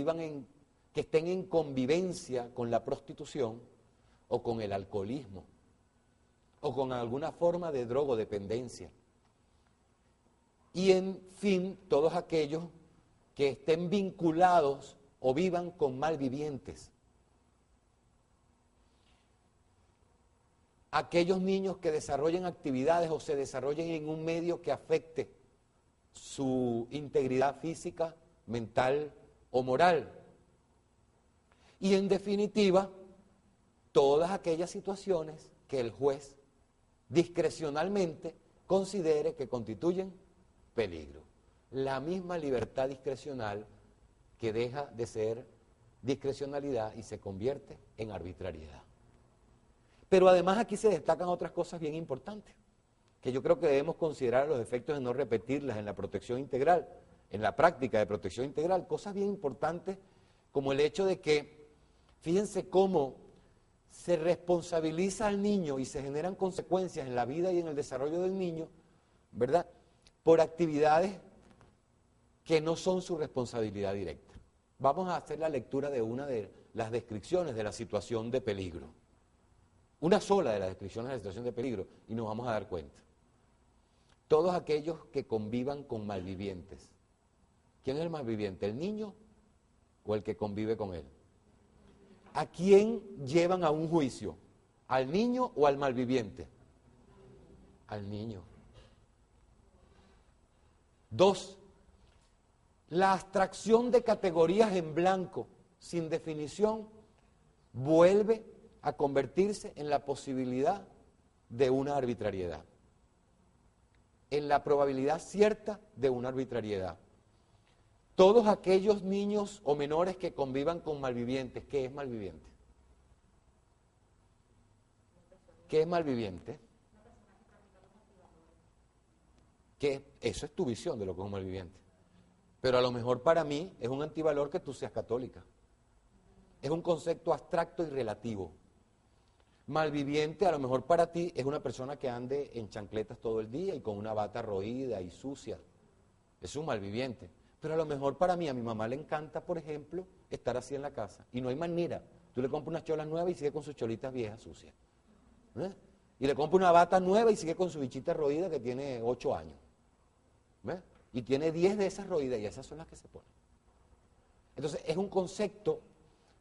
Speaker 2: que estén en convivencia con la prostitución o con el alcoholismo o con alguna forma de drogodependencia. Y en fin, todos aquellos que estén vinculados o vivan con malvivientes. Aquellos niños que desarrollen actividades o se desarrollen en un medio que afecte su integridad física, mental o moral. Y en definitiva, todas aquellas situaciones que el juez discrecionalmente considere que constituyen peligro. La misma libertad discrecional que deja de ser discrecionalidad y se convierte en arbitrariedad. Pero además aquí se destacan otras cosas bien importantes, que yo creo que debemos considerar los efectos de no repetirlas en la protección integral, en la práctica de protección integral, cosas bien importantes como el hecho de que, fíjense cómo se responsabiliza al niño y se generan consecuencias en la vida y en el desarrollo del niño, ¿verdad?, por actividades que no son su responsabilidad directa. Vamos a hacer la lectura de una de las descripciones de la situación de peligro. Una sola de las descripciones de la situación de peligro y nos vamos a dar cuenta. Todos aquellos que convivan con malvivientes. ¿Quién es el malviviente? ¿El niño o el que convive con él? ¿A quién llevan a un juicio? ¿Al niño o al malviviente? Al niño. 2. La abstracción de categorías en blanco, sin definición, vuelve a convertirse en la posibilidad de una arbitrariedad, en la probabilidad cierta de una arbitrariedad. Todos aquellos niños o menores que convivan con malvivientes, ¿qué es malviviente? ¿Qué es malviviente? Eso es tu visión de lo que es un malviviente. Pero a lo mejor para mí es un antivalor que tú seas católica. Es un concepto abstracto y relativo. Malviviente a lo mejor para ti es una persona que ande en chancletas todo el día y con una bata roída y sucia. Es un malviviente. Pero a lo mejor para mí, a mi mamá le encanta, por ejemplo, estar así en la casa. Y no hay manera. Tú le compras unas cholas nuevas y sigue con sus cholitas viejas sucias. ¿Ves? Y le compra una bata nueva y sigue con su bichita roída que tiene 8 años. ¿Ves? Y tiene 10 de esas roídas y esas son las que se ponen. Entonces es un concepto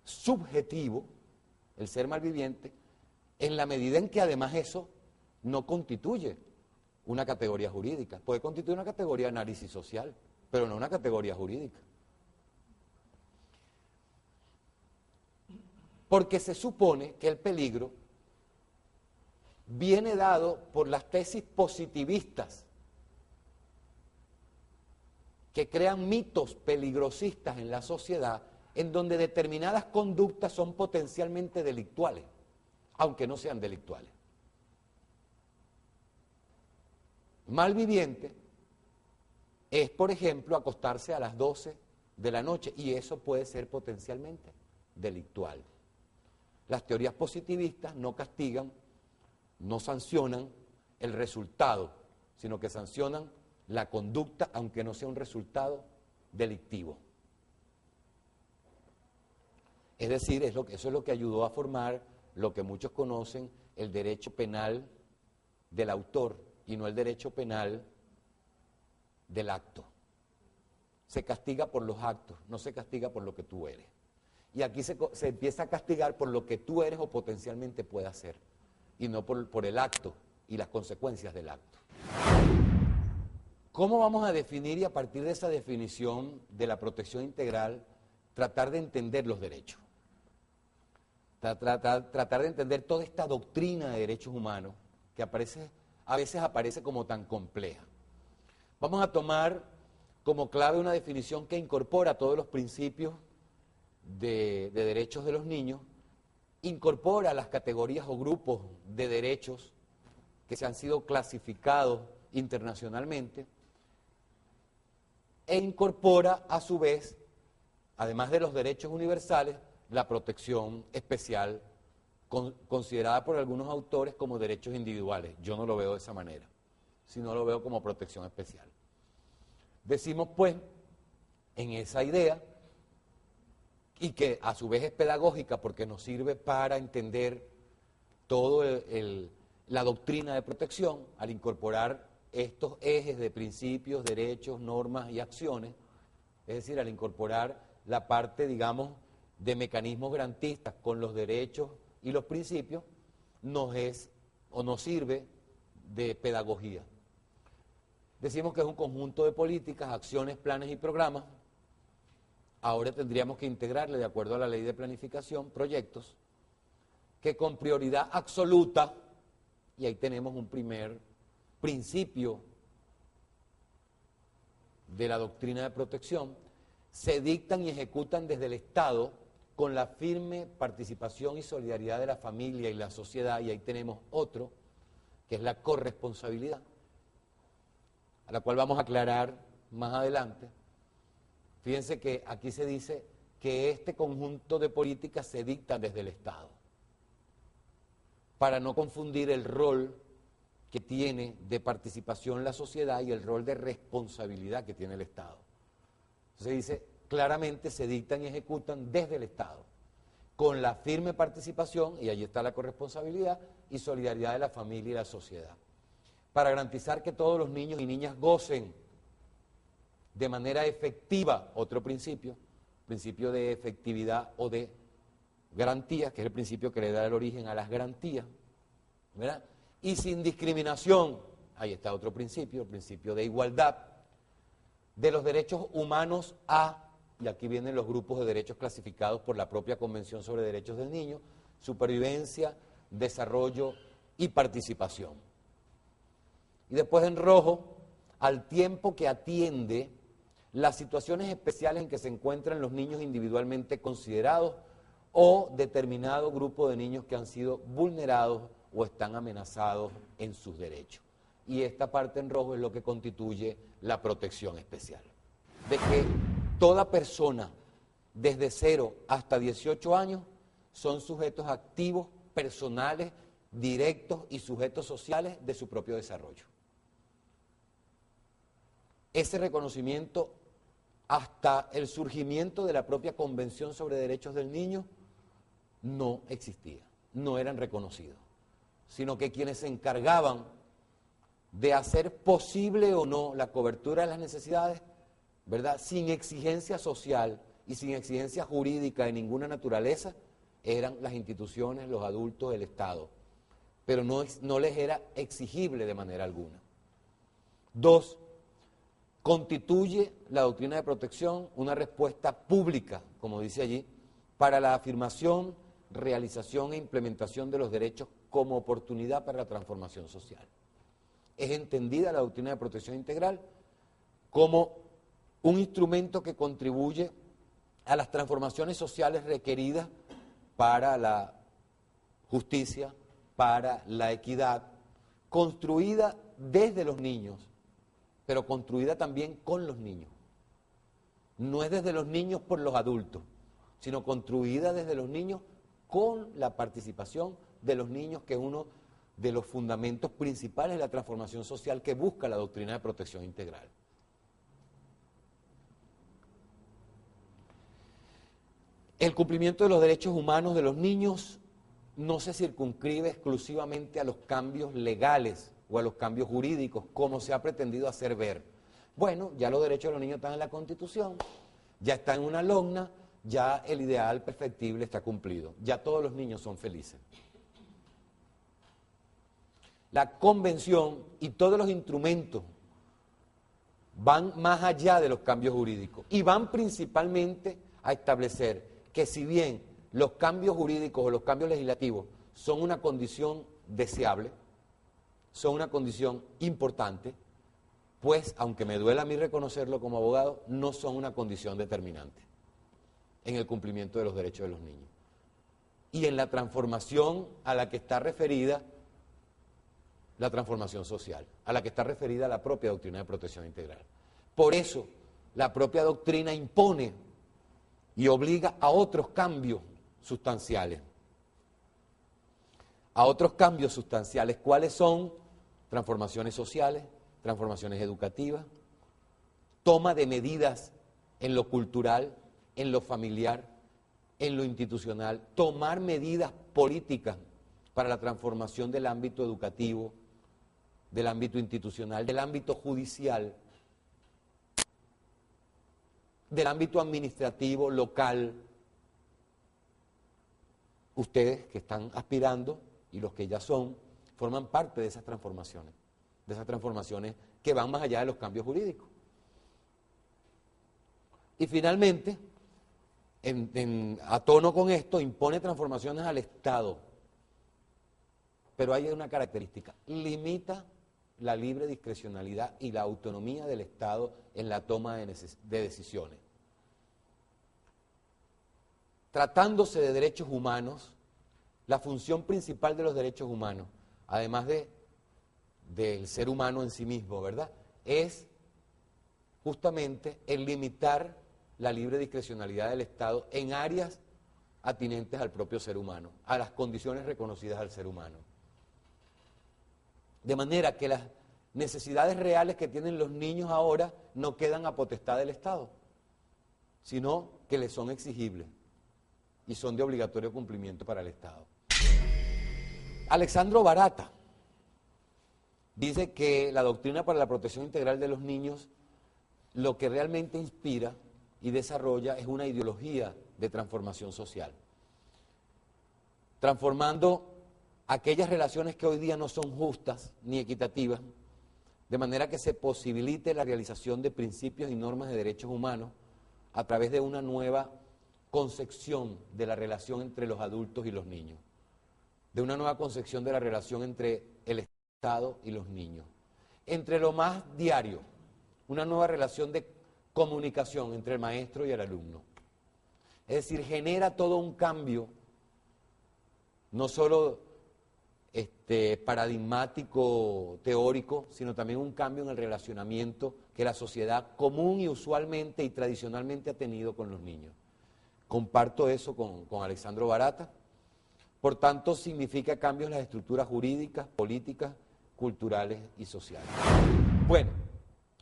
Speaker 2: subjetivo, el ser malviviente, en la medida en que además eso no constituye una categoría jurídica. Puede constituir una categoría de análisis social, pero no una categoría jurídica. Porque se supone que el peligro viene dado por las tesis positivistas que crean mitos peligrosistas en la sociedad en donde determinadas conductas son potencialmente delictuales, aunque no sean delictuales. Malviviente es, por ejemplo, acostarse a las 12 de la noche y eso puede ser potencialmente delictual. Las teorías positivistas no castigan, no sancionan el resultado, sino que sancionan la conducta, aunque no sea un resultado delictivo. Es decir, eso es lo que ayudó a formar lo que muchos conocen el derecho penal del autor y no el derecho penal del acto. Se castiga por los actos, no se castiga por lo que tú eres. Y aquí se empieza a castigar por lo que tú eres o potencialmente puedas ser, y no por el acto y las consecuencias del acto. ¿Cómo vamos a definir y a partir de esa definición de la protección integral tratar de entender los derechos? Tratar de entender toda esta doctrina de derechos humanos que a veces aparece como tan compleja. Vamos a tomar como clave una definición que incorpora todos los principios de derechos de los niños, incorpora las categorías o grupos de derechos que se han sido clasificados internacionalmente e incorpora a su vez, además de los derechos universales, la protección especial considerada por algunos autores como derechos individuales. Yo no lo veo de esa manera, sino lo veo como protección especial. Decimos pues, en esa idea, y que a su vez es pedagógica porque nos sirve para entender toda la doctrina de protección, al incorporar estos ejes de principios, derechos, normas y acciones, es decir, al incorporar la parte, digamos, de mecanismos garantistas con los derechos y los principios, nos sirve de pedagogía. Decimos que es un conjunto de políticas, acciones, planes y programas. Ahora tendríamos que integrarle, de acuerdo a la ley de planificación, proyectos que con prioridad absoluta, y ahí tenemos un primer principio de la doctrina de protección, se dictan y ejecutan desde el Estado con la firme participación y solidaridad de la familia y la sociedad, y ahí tenemos otro, que es la corresponsabilidad, a la cual vamos a aclarar más adelante. Fíjense que aquí se dice que este conjunto de políticas se dicta desde el Estado, para no confundir el rol que tiene de participación la sociedad y el rol de responsabilidad que tiene el Estado. Se dice claramente se dictan y ejecutan desde el Estado, con la firme participación, y allí está la corresponsabilidad, y solidaridad de la familia y la sociedad, para garantizar que todos los niños y niñas gocen de manera efectiva, otro principio de efectividad o de garantía, que es el principio que le da el origen a las garantías, ¿verdad? Y sin discriminación, ahí está otro principio, el principio de igualdad, de los derechos humanos y aquí vienen los grupos de derechos clasificados por la propia Convención sobre Derechos del Niño, supervivencia, desarrollo y participación. Y después en rojo, al tiempo que atiende las situaciones especiales en que se encuentran los niños individualmente considerados o determinado grupo de niños que han sido vulnerados o están amenazados en sus derechos. Y esta parte en rojo es lo que constituye la protección especial. De que toda persona desde 0 hasta 18 años son sujetos activos, personales, directos y sujetos sociales de su propio desarrollo. Ese reconocimiento hasta el surgimiento de la propia Convención sobre Derechos del Niño no existía, no eran reconocidos, sino que quienes se encargaban de hacer posible o no la cobertura de las necesidades, ¿verdad?, sin exigencia social y sin exigencia jurídica de ninguna naturaleza, eran las instituciones, los adultos, el Estado, pero no les era exigible de manera alguna. 2, constituye la doctrina de protección una respuesta pública, como dice allí, para la afirmación, realización e implementación de los derechos como oportunidad para la transformación social. Es entendida la doctrina de protección integral como un instrumento que contribuye a las transformaciones sociales requeridas para la justicia, para la equidad, construida desde los niños, pero construida también con los niños. No es desde los niños por los adultos, sino construida desde los niños con la participación de los niños, que es uno de los fundamentos principales de la transformación social que busca la doctrina de protección integral. El cumplimiento de los derechos humanos de los niños no se circunscribe exclusivamente a los cambios legales o a los cambios jurídicos, como se ha pretendido hacer ver. Bueno, ya los derechos de los niños están en la Constitución, ya está en una logna, ya el ideal perfectible está cumplido, ya todos los niños son felices. La Convención y todos los instrumentos van más allá de los cambios jurídicos y van principalmente a establecer que si bien los cambios jurídicos o los cambios legislativos son una condición deseable, son una condición importante, pues, aunque me duela a mí reconocerlo como abogado, no son una condición determinante en el cumplimiento de los derechos de los niños. Y en la transformación a la que está referida la transformación social, a la que está referida la propia doctrina de protección integral. Por eso, la propia doctrina impone y obliga a otros cambios sustanciales. A otros cambios sustanciales, ¿cuáles son? Transformaciones sociales, transformaciones educativas, toma de medidas en lo cultural, en lo familiar, en lo institucional, tomar medidas políticas para la transformación del ámbito educativo, del ámbito institucional, del ámbito judicial, del ámbito administrativo, local. Ustedes que están aspirando y los que ya son, forman parte de esas transformaciones que van más allá de los cambios jurídicos. Y finalmente, a tono con esto, impone transformaciones al Estado. Pero hay una característica: limita la libre discrecionalidad y la autonomía del Estado en la toma de decisiones. Tratándose de derechos humanos, la función principal de los derechos humanos, además del ser humano en sí mismo, ¿verdad?, es justamente el limitar la libre discrecionalidad del Estado en áreas atinentes al propio ser humano, a las condiciones reconocidas al ser humano. De manera que las necesidades reales que tienen los niños ahora no quedan a potestad del Estado, sino que les son exigibles y son de obligatorio cumplimiento para el Estado. Alexandro Barata dice que la doctrina para la protección integral de los niños lo que realmente inspira y desarrolla es una ideología de transformación social, transformando aquellas relaciones que hoy día no son justas ni equitativas, de manera que se posibilite la realización de principios y normas de derechos humanos a través de una nueva concepción de la relación entre los adultos y los niños, de una nueva concepción de la relación entre el Estado y los niños, entre lo más diario, una nueva relación de comunicación entre el maestro y el alumno. Es decir, genera todo un cambio, no solo paradigmático, teórico, sino también un cambio en el relacionamiento que la sociedad común y usualmente y tradicionalmente ha tenido con los niños. Comparto eso con Alexandro Barata. Por tanto, significa cambios en las estructuras jurídicas, políticas, culturales y sociales. Bueno,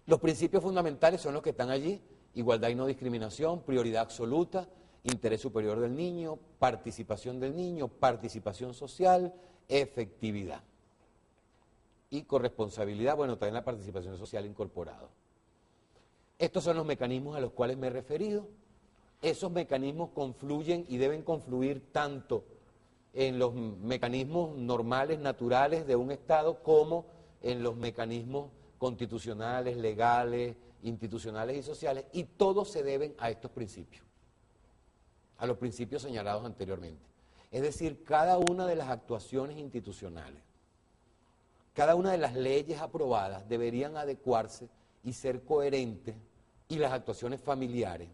Speaker 2: los principios fundamentales son los que están allí: igualdad y no discriminación, prioridad absoluta, interés superior del niño, participación del niño, participación social, efectividad. Y corresponsabilidad, bueno, también la participación social incorporado. Estos son los mecanismos a los cuales me he referido. Esos mecanismos confluyen y deben confluir tanto en los mecanismos normales, naturales de un Estado, como en los mecanismos constitucionales, legales, institucionales y sociales, y todos se deben a estos principios, a los principios señalados anteriormente. Es decir, cada una de las actuaciones institucionales, cada una de las leyes aprobadas deberían adecuarse y ser coherentes, y las actuaciones familiares.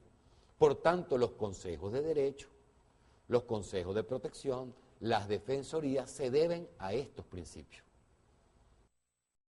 Speaker 2: Por tanto, los consejos de derecho, los consejos de protección, las defensorías se deben a estos principios.